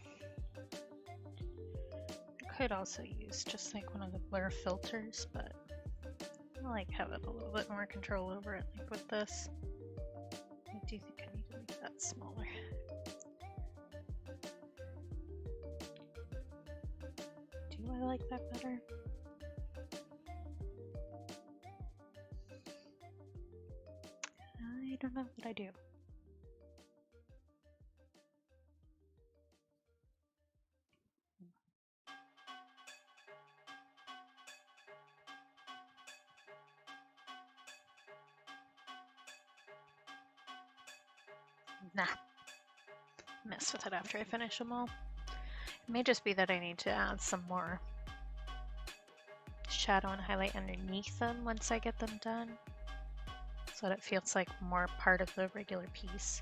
I could also use just like one of the blur filters, but I like having a little bit more control over it, like with this. I do think I need to make that smaller. Do I like that better? I don't know what I do. Nah. Mess with it after I finish them all. It may just be that I need to add some more shadow and highlight underneath them once I get them done, so that it feels like more part of the regular piece.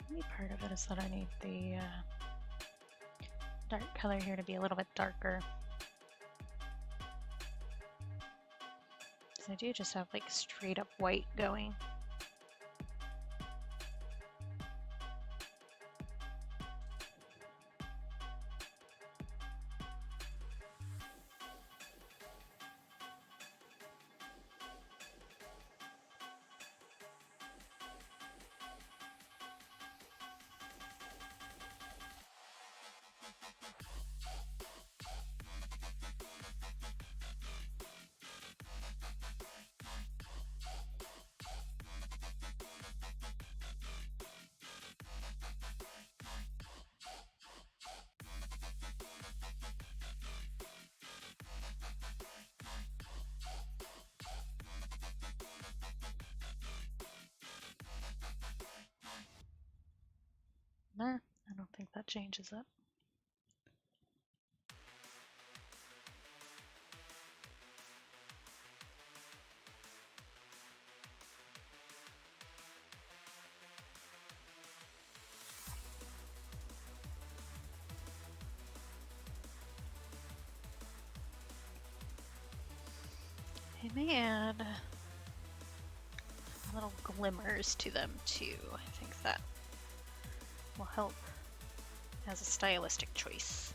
Maybe part of it is that I need the dark color here to be a little bit darker. So I do just have like straight up white going. Nah, I don't think that changes it. I may add little glimmers to them too. I think that will help as a stylistic choice.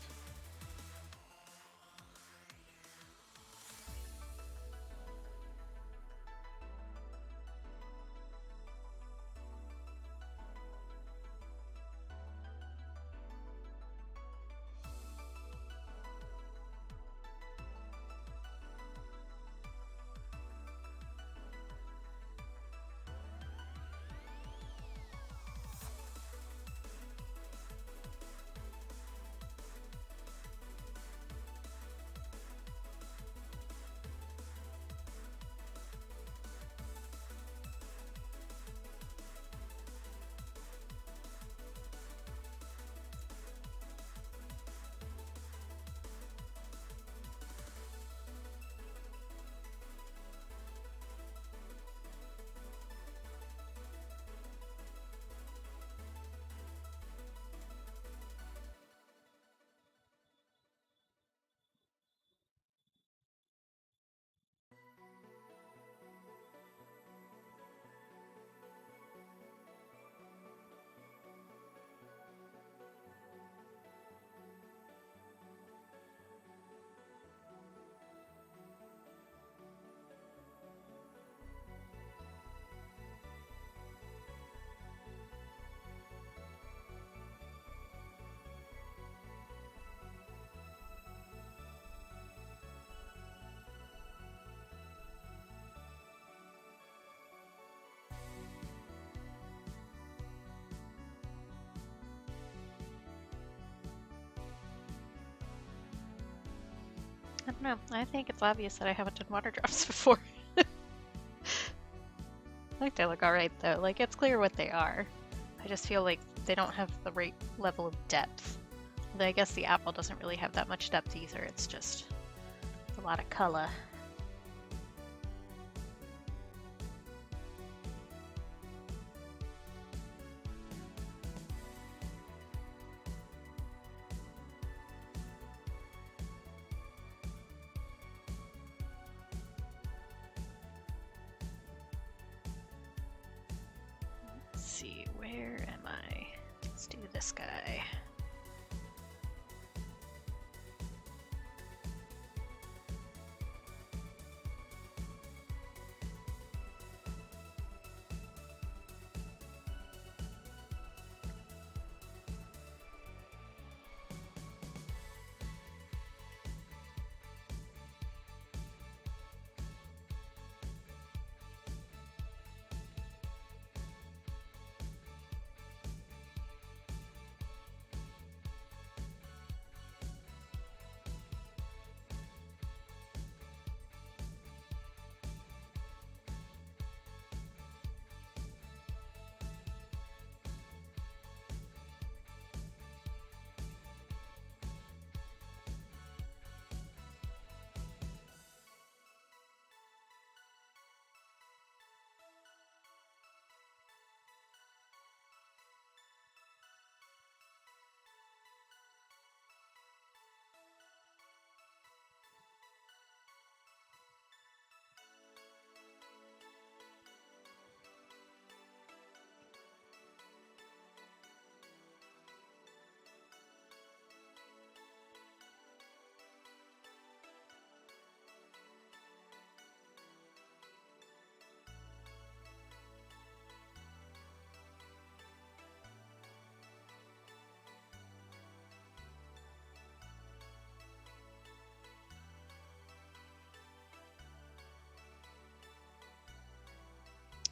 I don't know. I think it's obvious that I haven't done water drops before. I think they look alright though. Like, it's clear what they are. I just feel like they don't have the right level of depth. Although I guess the apple doesn't really have that much depth either. It's just a lot of color. Let's see, where am I? Let's do this guy.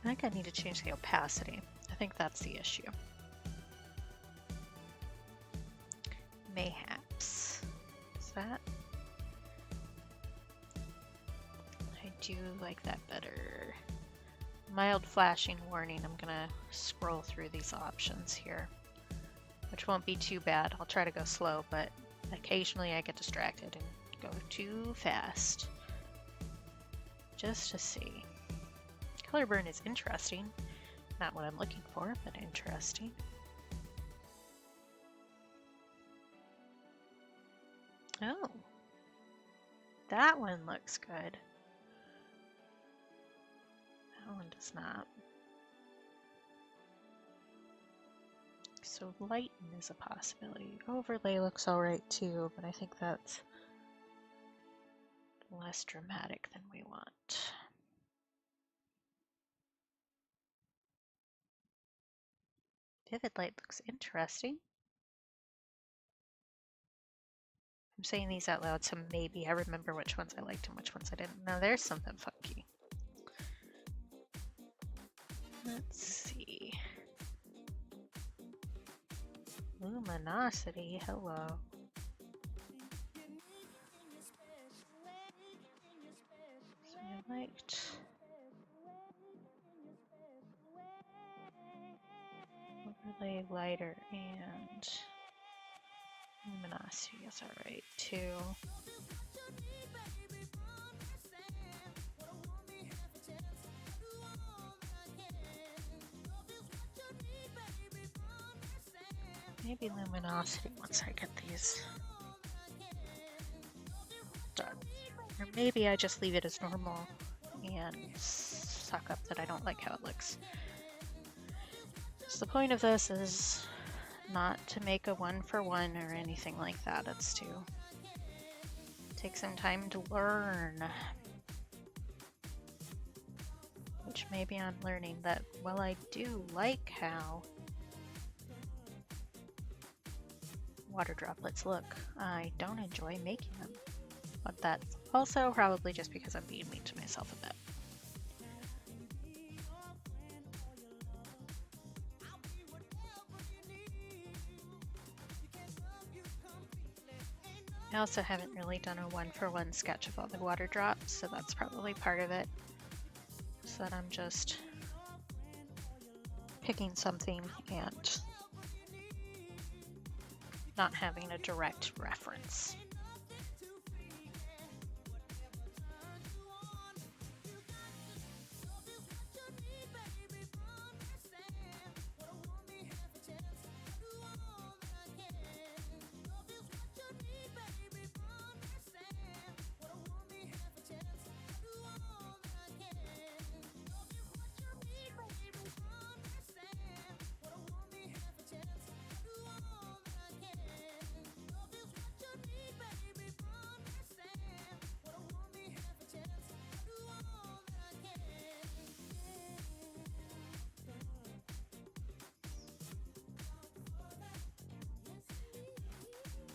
I think I need to change the opacity. I think that's the issue. Mayhaps. Is that? I do like that better. Mild flashing warning. I'm gonna scroll through these options here. which won't be too bad. I'll try to go slow, but occasionally I get distracted and go too fast. Just to see. Color burn is interesting. Not what I'm looking for, but interesting. Oh, that one looks good. That one does not. So lighten is a possibility. Overlay looks alright too, but I think that's less dramatic than we want. Vivid light looks interesting. I'm saying these out loud, so maybe I remember which ones I liked and which ones I didn't. Now there's something funky. Let's see. Luminosity, hello. So I liked overlay lighter and luminosity is alright too. Maybe luminosity once I get these done. Or maybe I just leave it as normal and suck up that I don't like how it looks. So the point of this is not to make a 1-for-1 or anything like that. It's to take some time to learn. Which maybe I'm learning that while I do like how water droplets look, I don't enjoy making them. But that's also probably just because I'm being mean to myself a bit. I also haven't really done a 1-for-1 sketch of all the water drops, so that's probably part of it. So that I'm just picking something and not having a direct reference.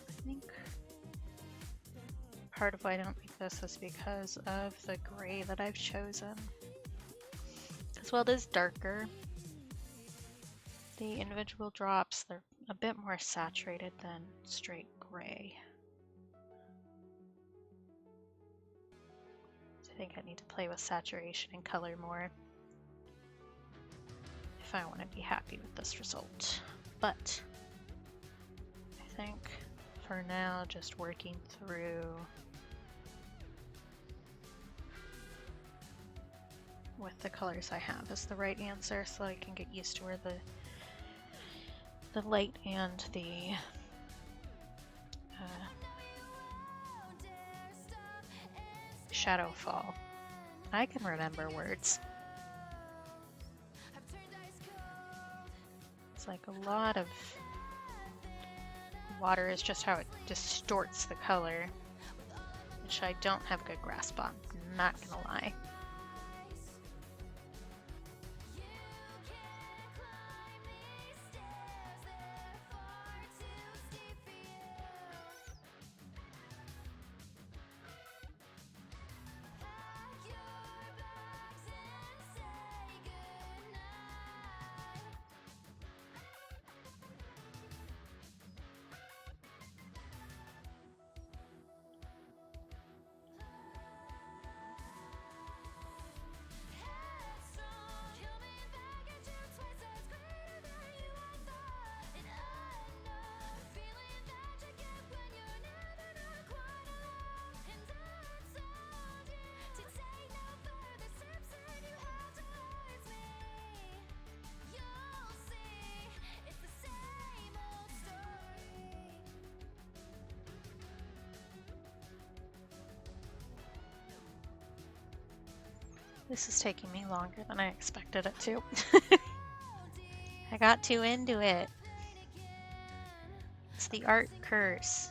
I think part of why I don't like this is because of the gray that I've chosen. As well, it is darker. The individual drops, they're a bit more saturated than straight gray. So I think I need to play with saturation and color more if I want to be happy with this result. But I think for now, just working through with the colors I have is the right answer, so I can get used to where the light and the shadow fall. I can remember words. It's like a lot of water is just how it distorts the color, which I don't have a good grasp on, not gonna lie. This is taking me longer than I expected it to. I got too into it. It's the art curse.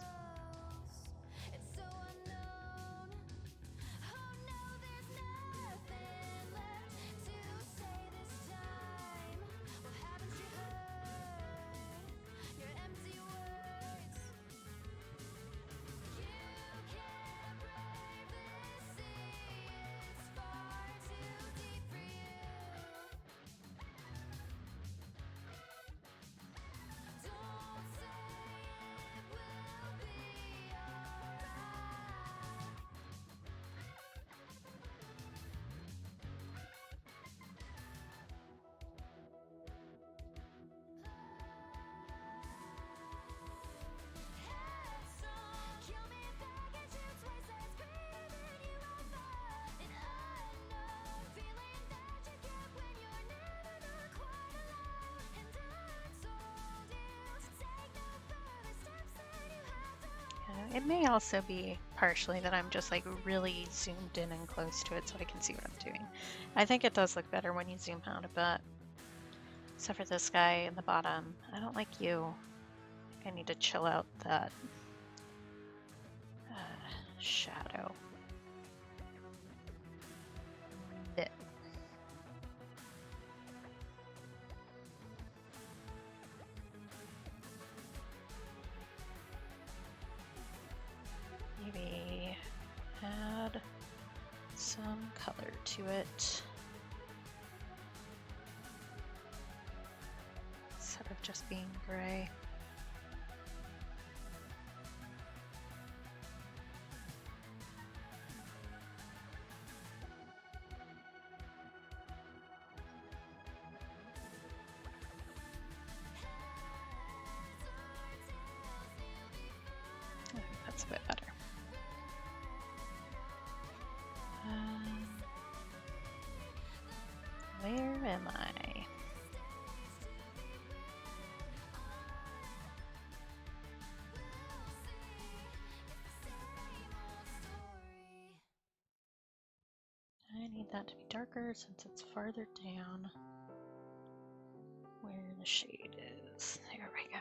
It may also be partially that I'm just like really zoomed in and close to it so I can see what I'm doing. I think it does look better when you zoom out a bit. Except for this guy in the bottom. I don't like you. I need to chill out that shadow. Bit. Maybe add some color to it. Instead of just being gray. I think that's a bit better. Where am I? I need that to be darker since it's farther down where the shade is. There we go.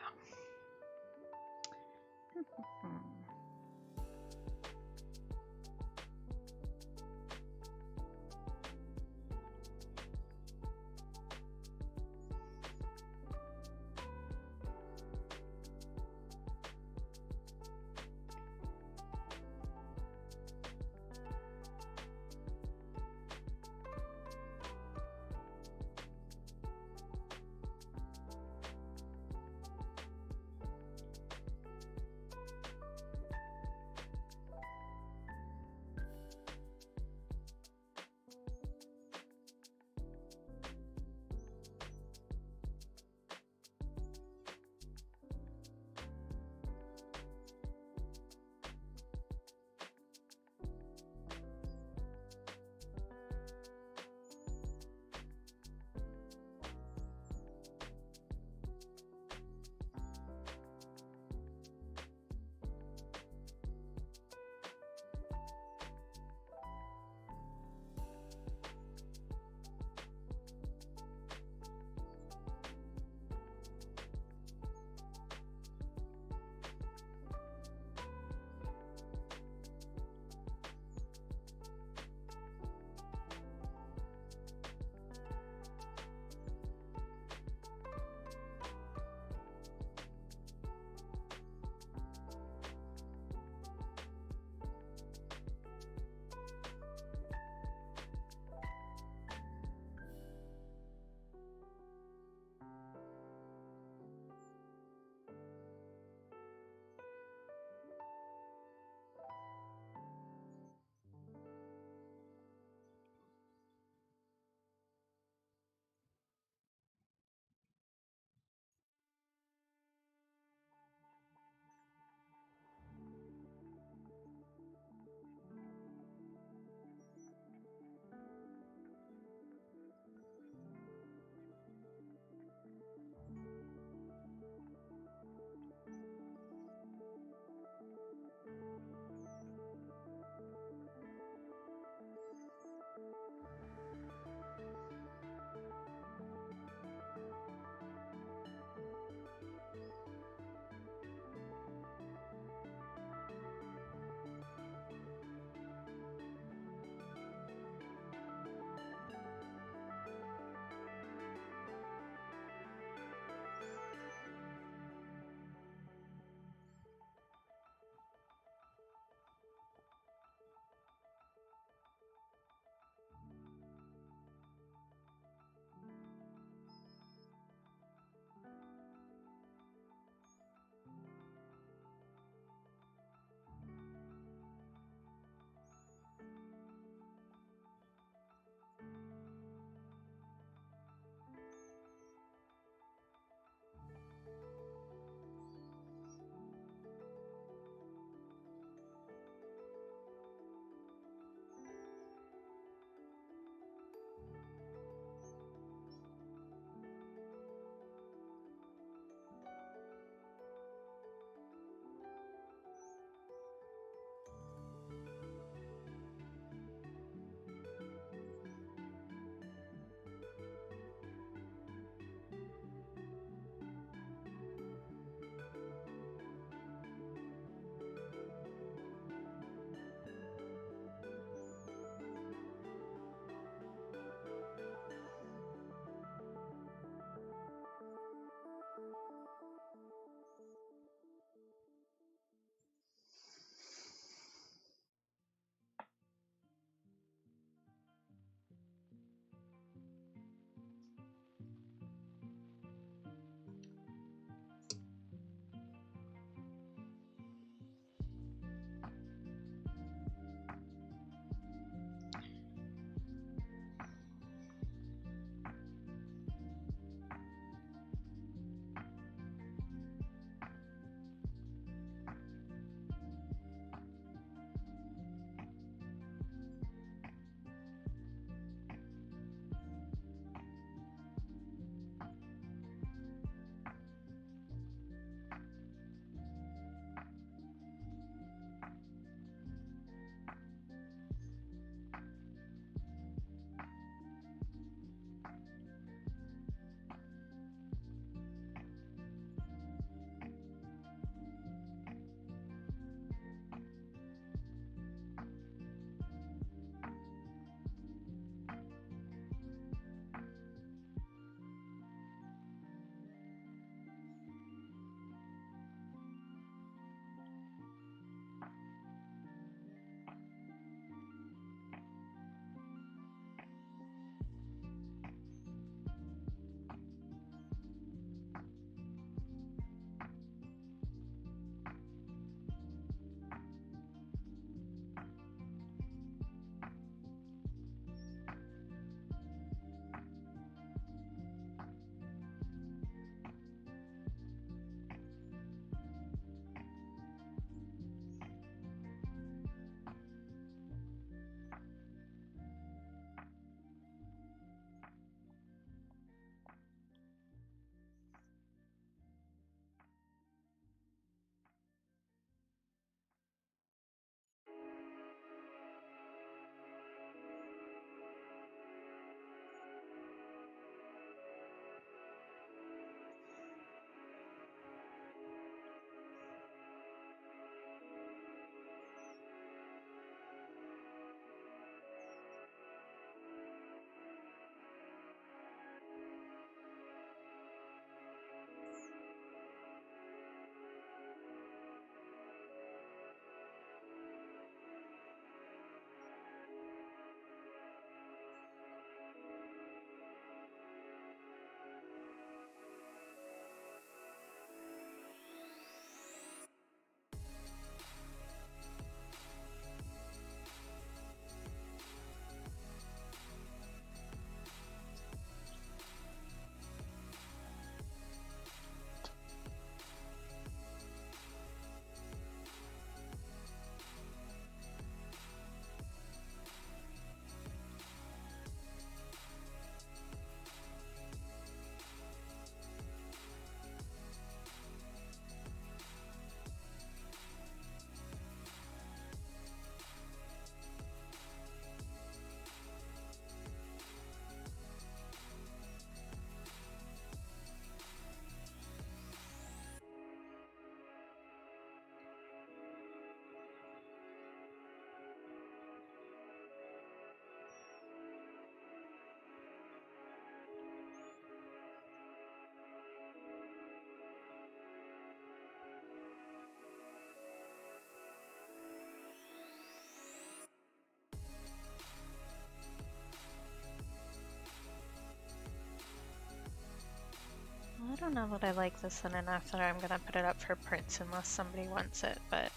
don't know that I like this one enough that I'm gonna put it up for prints unless somebody wants it, but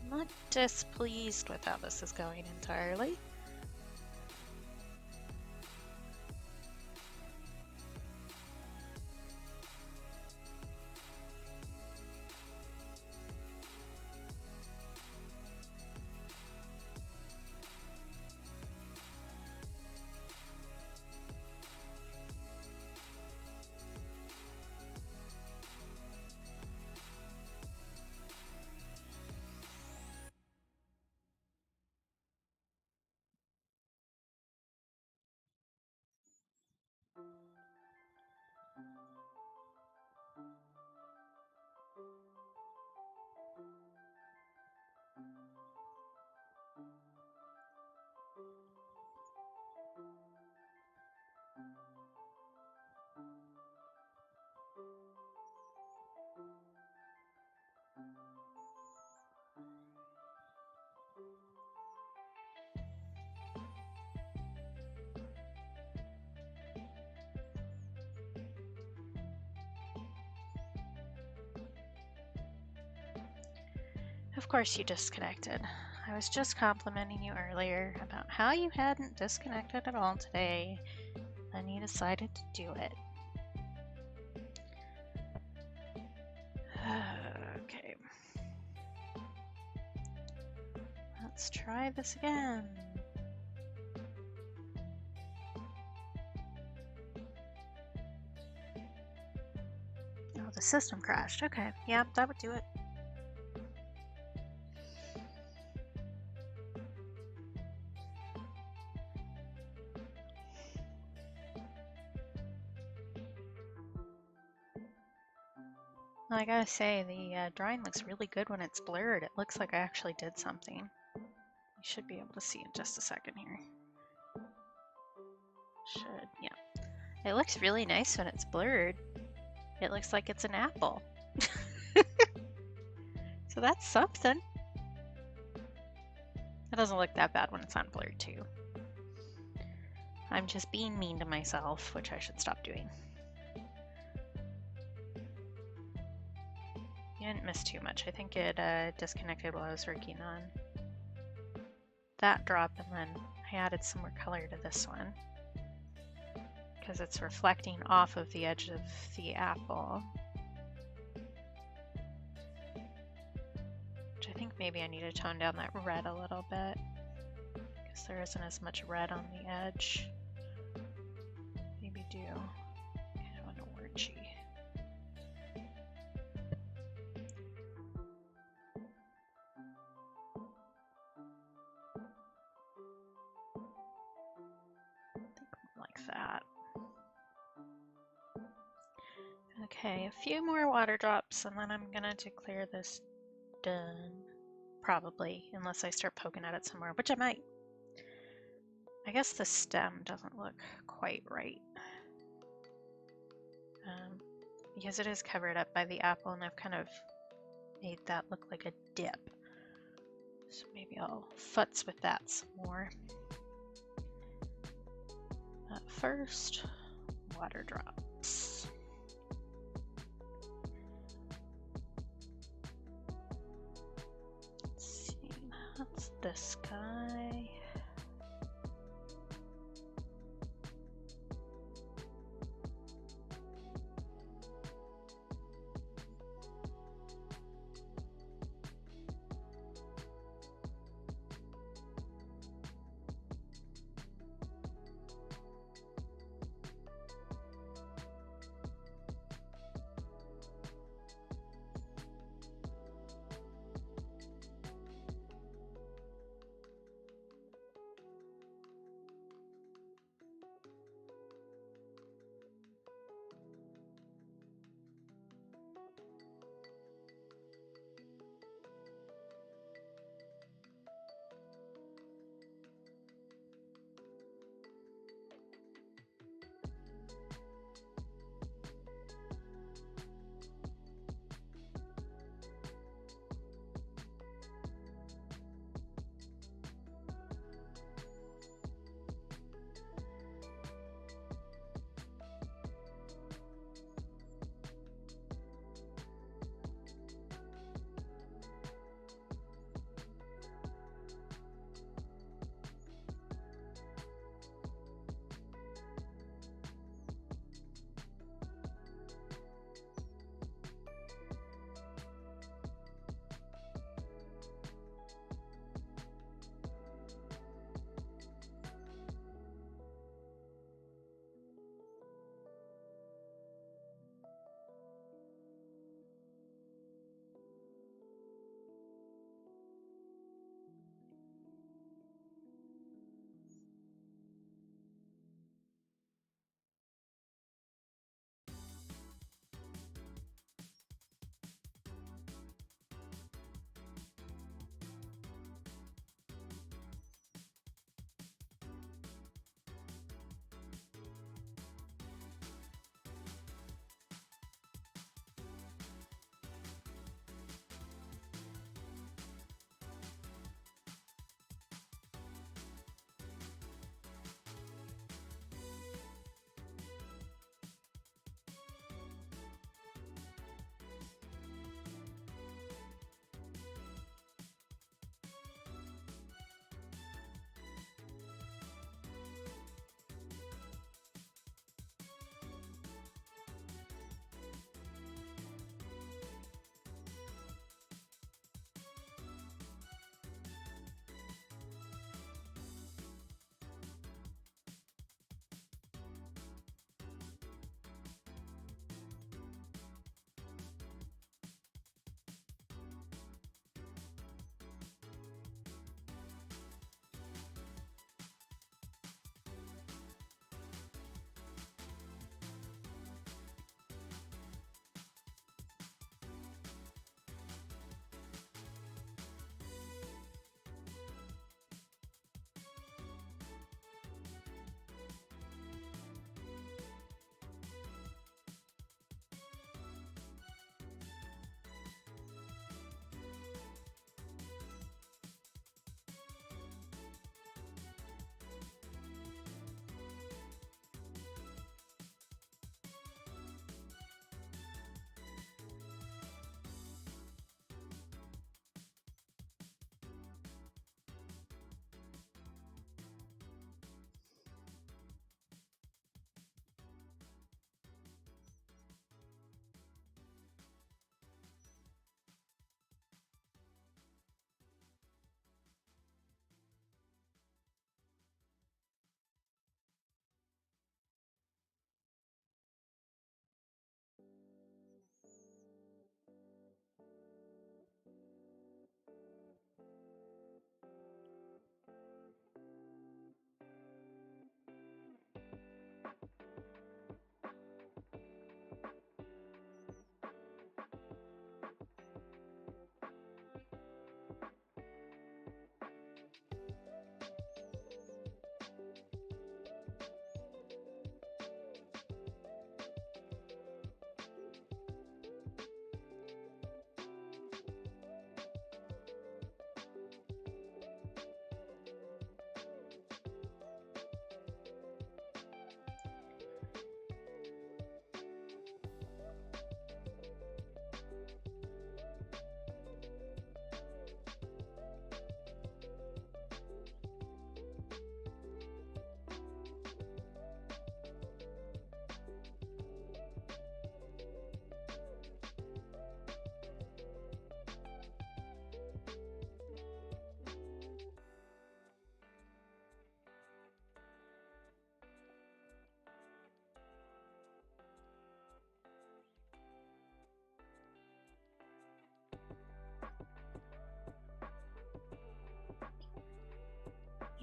I'm not displeased with how this is going entirely. Of course you disconnected. I was just complimenting you earlier about how you hadn't disconnected at all today, and you decided to do it. Okay. Let's try this again. Oh, the system crashed. Okay, yeah, that would do it. I gotta say, the drawing looks really good when it's blurred. It looks like I actually did something. You should be able to see in just a second here. Yeah. It looks really nice when it's blurred. It looks like it's an apple. So that's something. It doesn't look that bad when it's unblurred too. I'm just being mean to myself, which I should stop doing. You didn't miss too much. I think it disconnected while I was working on that drop, and then I added some more color to this one because it's reflecting off of the edge of the apple. Which I think maybe I need to tone down that red a little bit because there isn't as much red on the edge. Maybe do kind of an orangey. Like that. Okay, a few more water drops and then I'm gonna declare this done. Probably, unless I start poking at it some more, which I might. I guess the stem doesn't look quite right. Because it is covered up by the apple and I've kind of made that look like a dip. So maybe I'll futz with that some more. First, water drops. Let's see, that's this guy.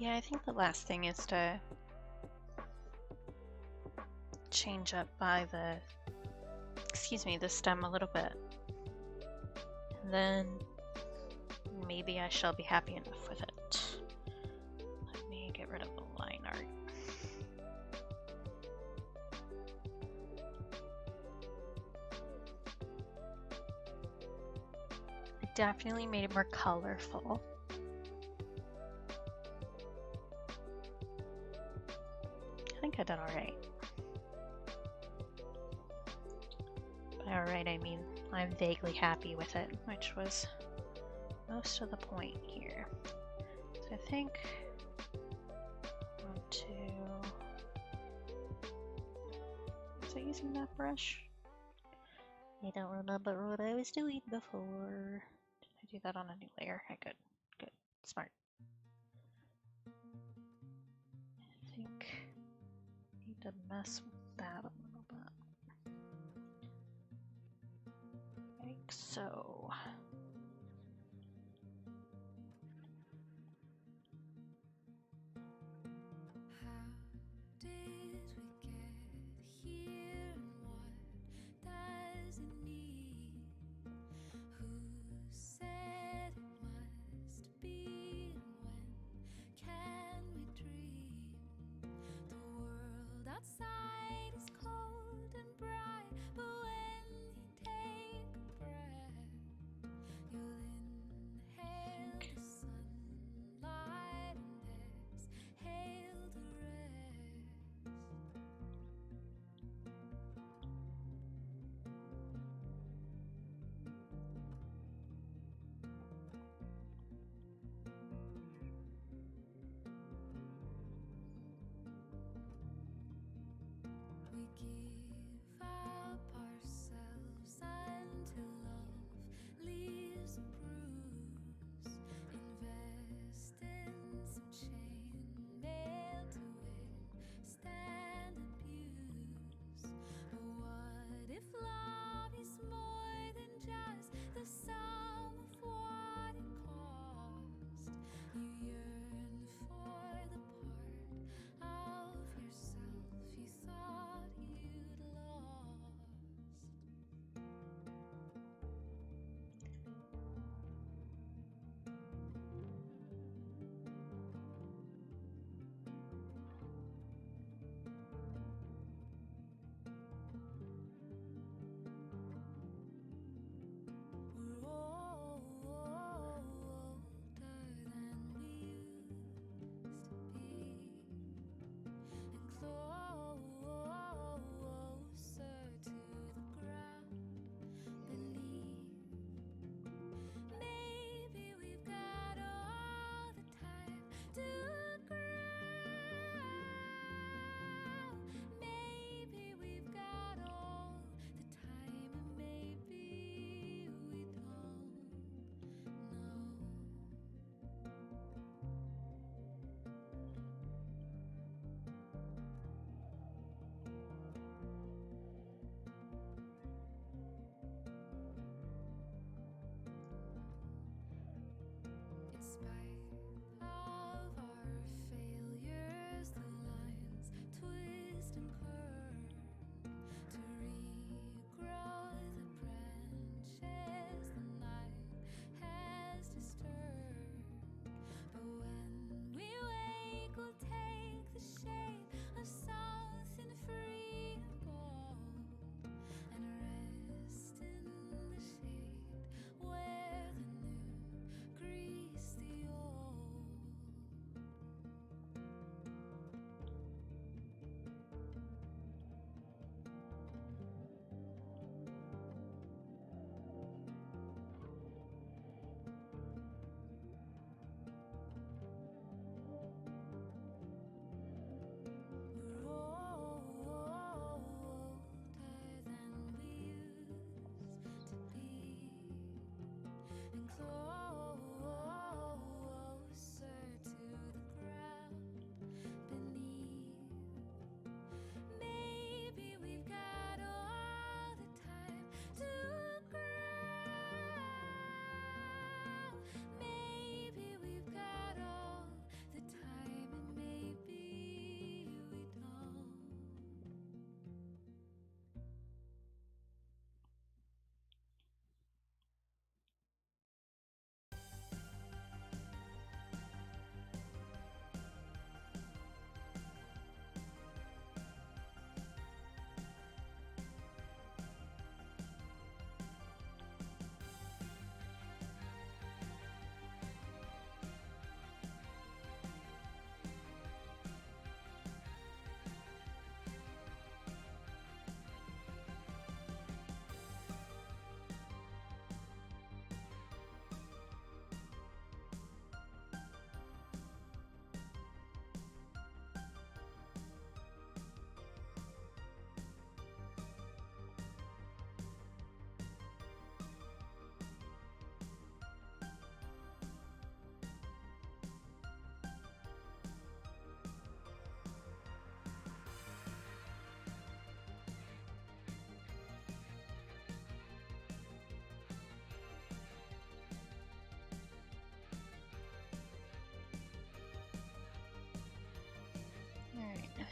Yeah, I think the last thing is to change up by the, the stem a little bit. And then maybe I shall be happy enough with it. Let me get rid of the line art. I definitely made it more colorful. I think I did alright. By alright, I mean I'm vaguely happy with it, which was most of the point here. So I think I want to... Was I using that brush? I don't remember what I was doing before. Did I do that on a new layer? Okay, good. Good. Smart. I think I need to mess with that a little bit. Like so. How did we get here and what does it need? Who said it must be and when can we dream? The world outside is cold and bright, but when you take a breath,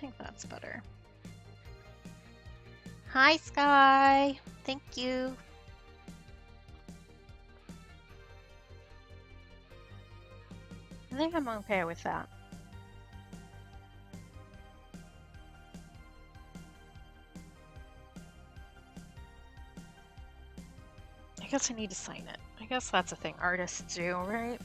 think that's better. Hi, Sky. Thank you. I think I'm okay with that. I guess I need to sign it. I guess that's a thing artists do, right?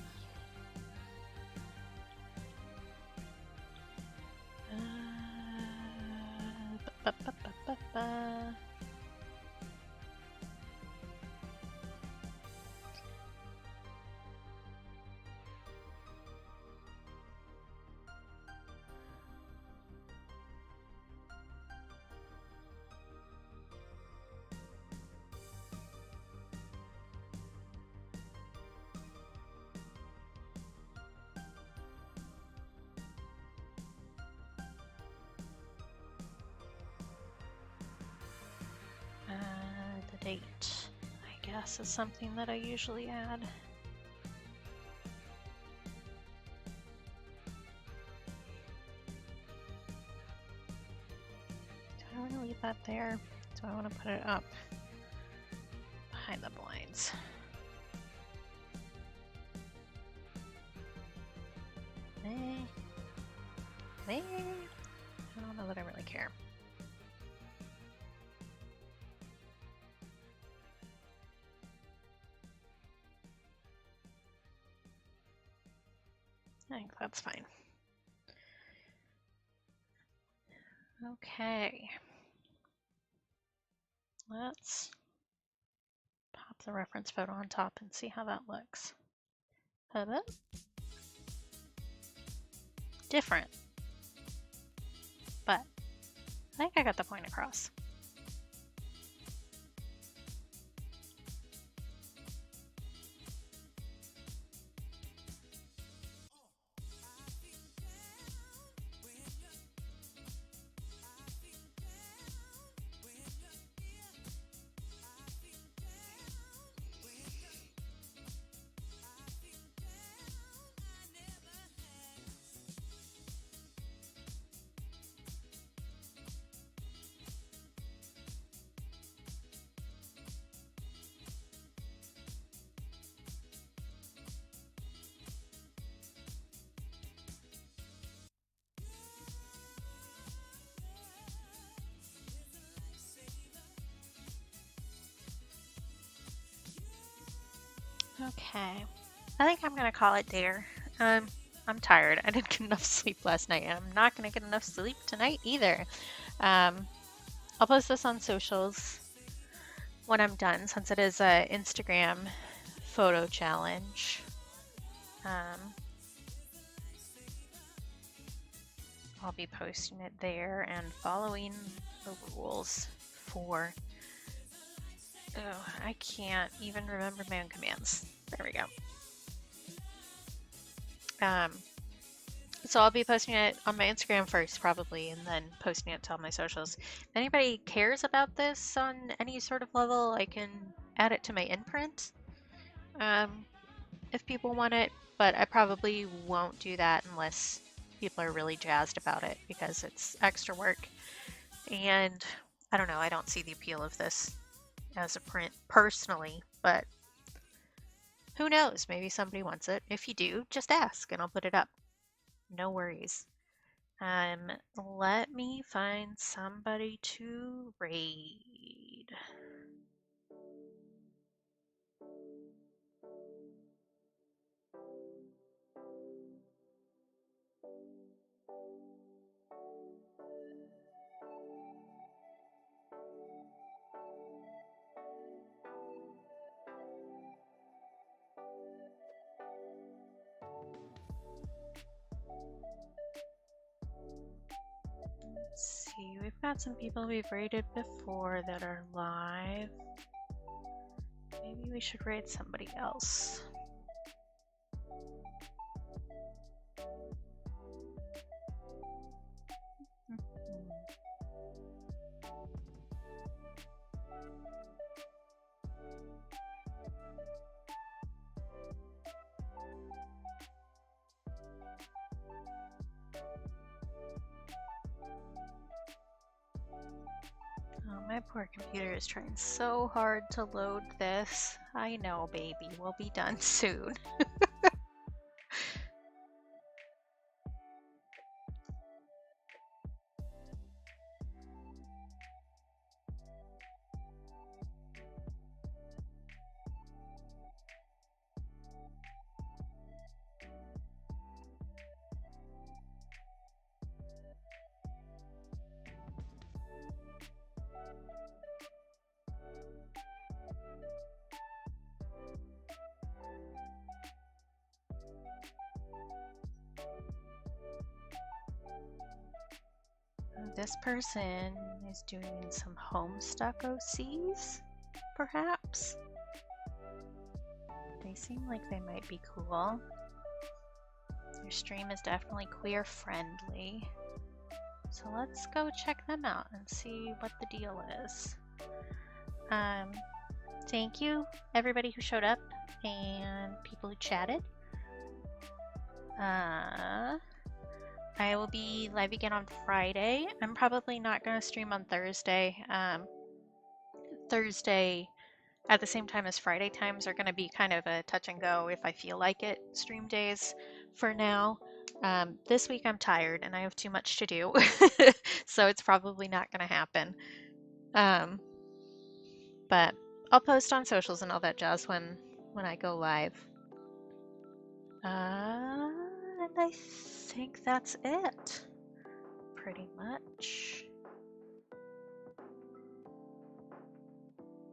Ba, ba, ba, ba, ba. The date, I guess, is something that I usually add. Do I want to leave that there? Do I want to put it up behind the blinds? I don't know that I really care. I think that's fine. Okay. Let's pop the reference photo on top and see how that looks. Hello? Different. But I think I got the point across. Okay. I think I'm gonna call it there. I'm tired. I didn't get enough sleep last night, and I'm not gonna get enough sleep tonight either. I'll post this on socials when I'm done, since it is a Instagram photo challenge. I'll be posting it there and following the rules for. Oh, I can't even remember my own commands. There we go. So I'll be posting it on my Instagram first, probably, and then posting it to all my socials. If anybody cares about this on any sort of level, I can add it to my imprint if people want it, but I probably won't do that unless people are really jazzed about it, because it's extra work. And I don't know, I don't see the appeal of this as a print personally, but who knows? Maybe somebody wants it. If you do, just ask and I'll put it up. No worries. Let me find somebody to raid. Let's see, we've got some people we've raided before that are live. Maybe we should raid somebody else. Oh, my poor computer is trying so hard to load this. I know, baby. We'll be done soon. This person is doing some Homestuck OCs, perhaps? They seem like they might be cool. Their stream is definitely queer friendly. So let's go check them out and see what the deal is. Thank you everybody who showed up and people who chatted. I will be live again on Friday. I'm probably not going to stream on Thursday. Thursday at the same time as Friday times are going to be kind of a touch and go if I feel like it stream days for now. This week I'm tired and I have too much to do, so it's probably not going to happen. But I'll post on socials and all that jazz when I go live. And I think that's it, pretty much.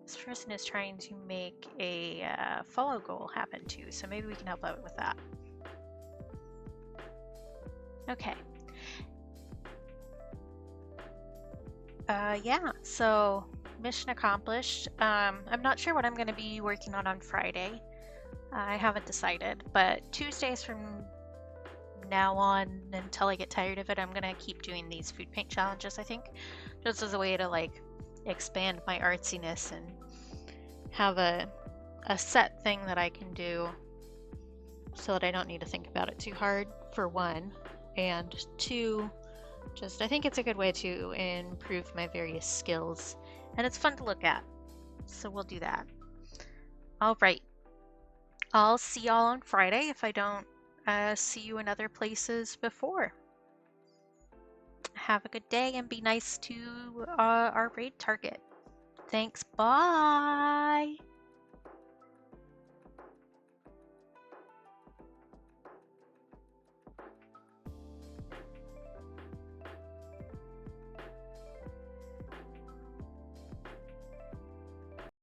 This person is trying to make a follow goal happen too, so maybe we can help out with that. Okay. Yeah, so mission accomplished. I'm not sure what I'm going to be working on Friday. I haven't decided, but Tuesdays from now on until I get tired of it, I'm going to keep doing these food paint challenges, I think, just as a way to like expand my artsiness and have a set thing that I can do so that I don't need to think about it too hard, for one, and two, just I think it's a good way to improve my various skills, and it's fun to look at, so we'll do that. All right, I'll see y'all on Friday if I don't see you in other places before. Have a good day and be nice to our raid target. Thanks, bye!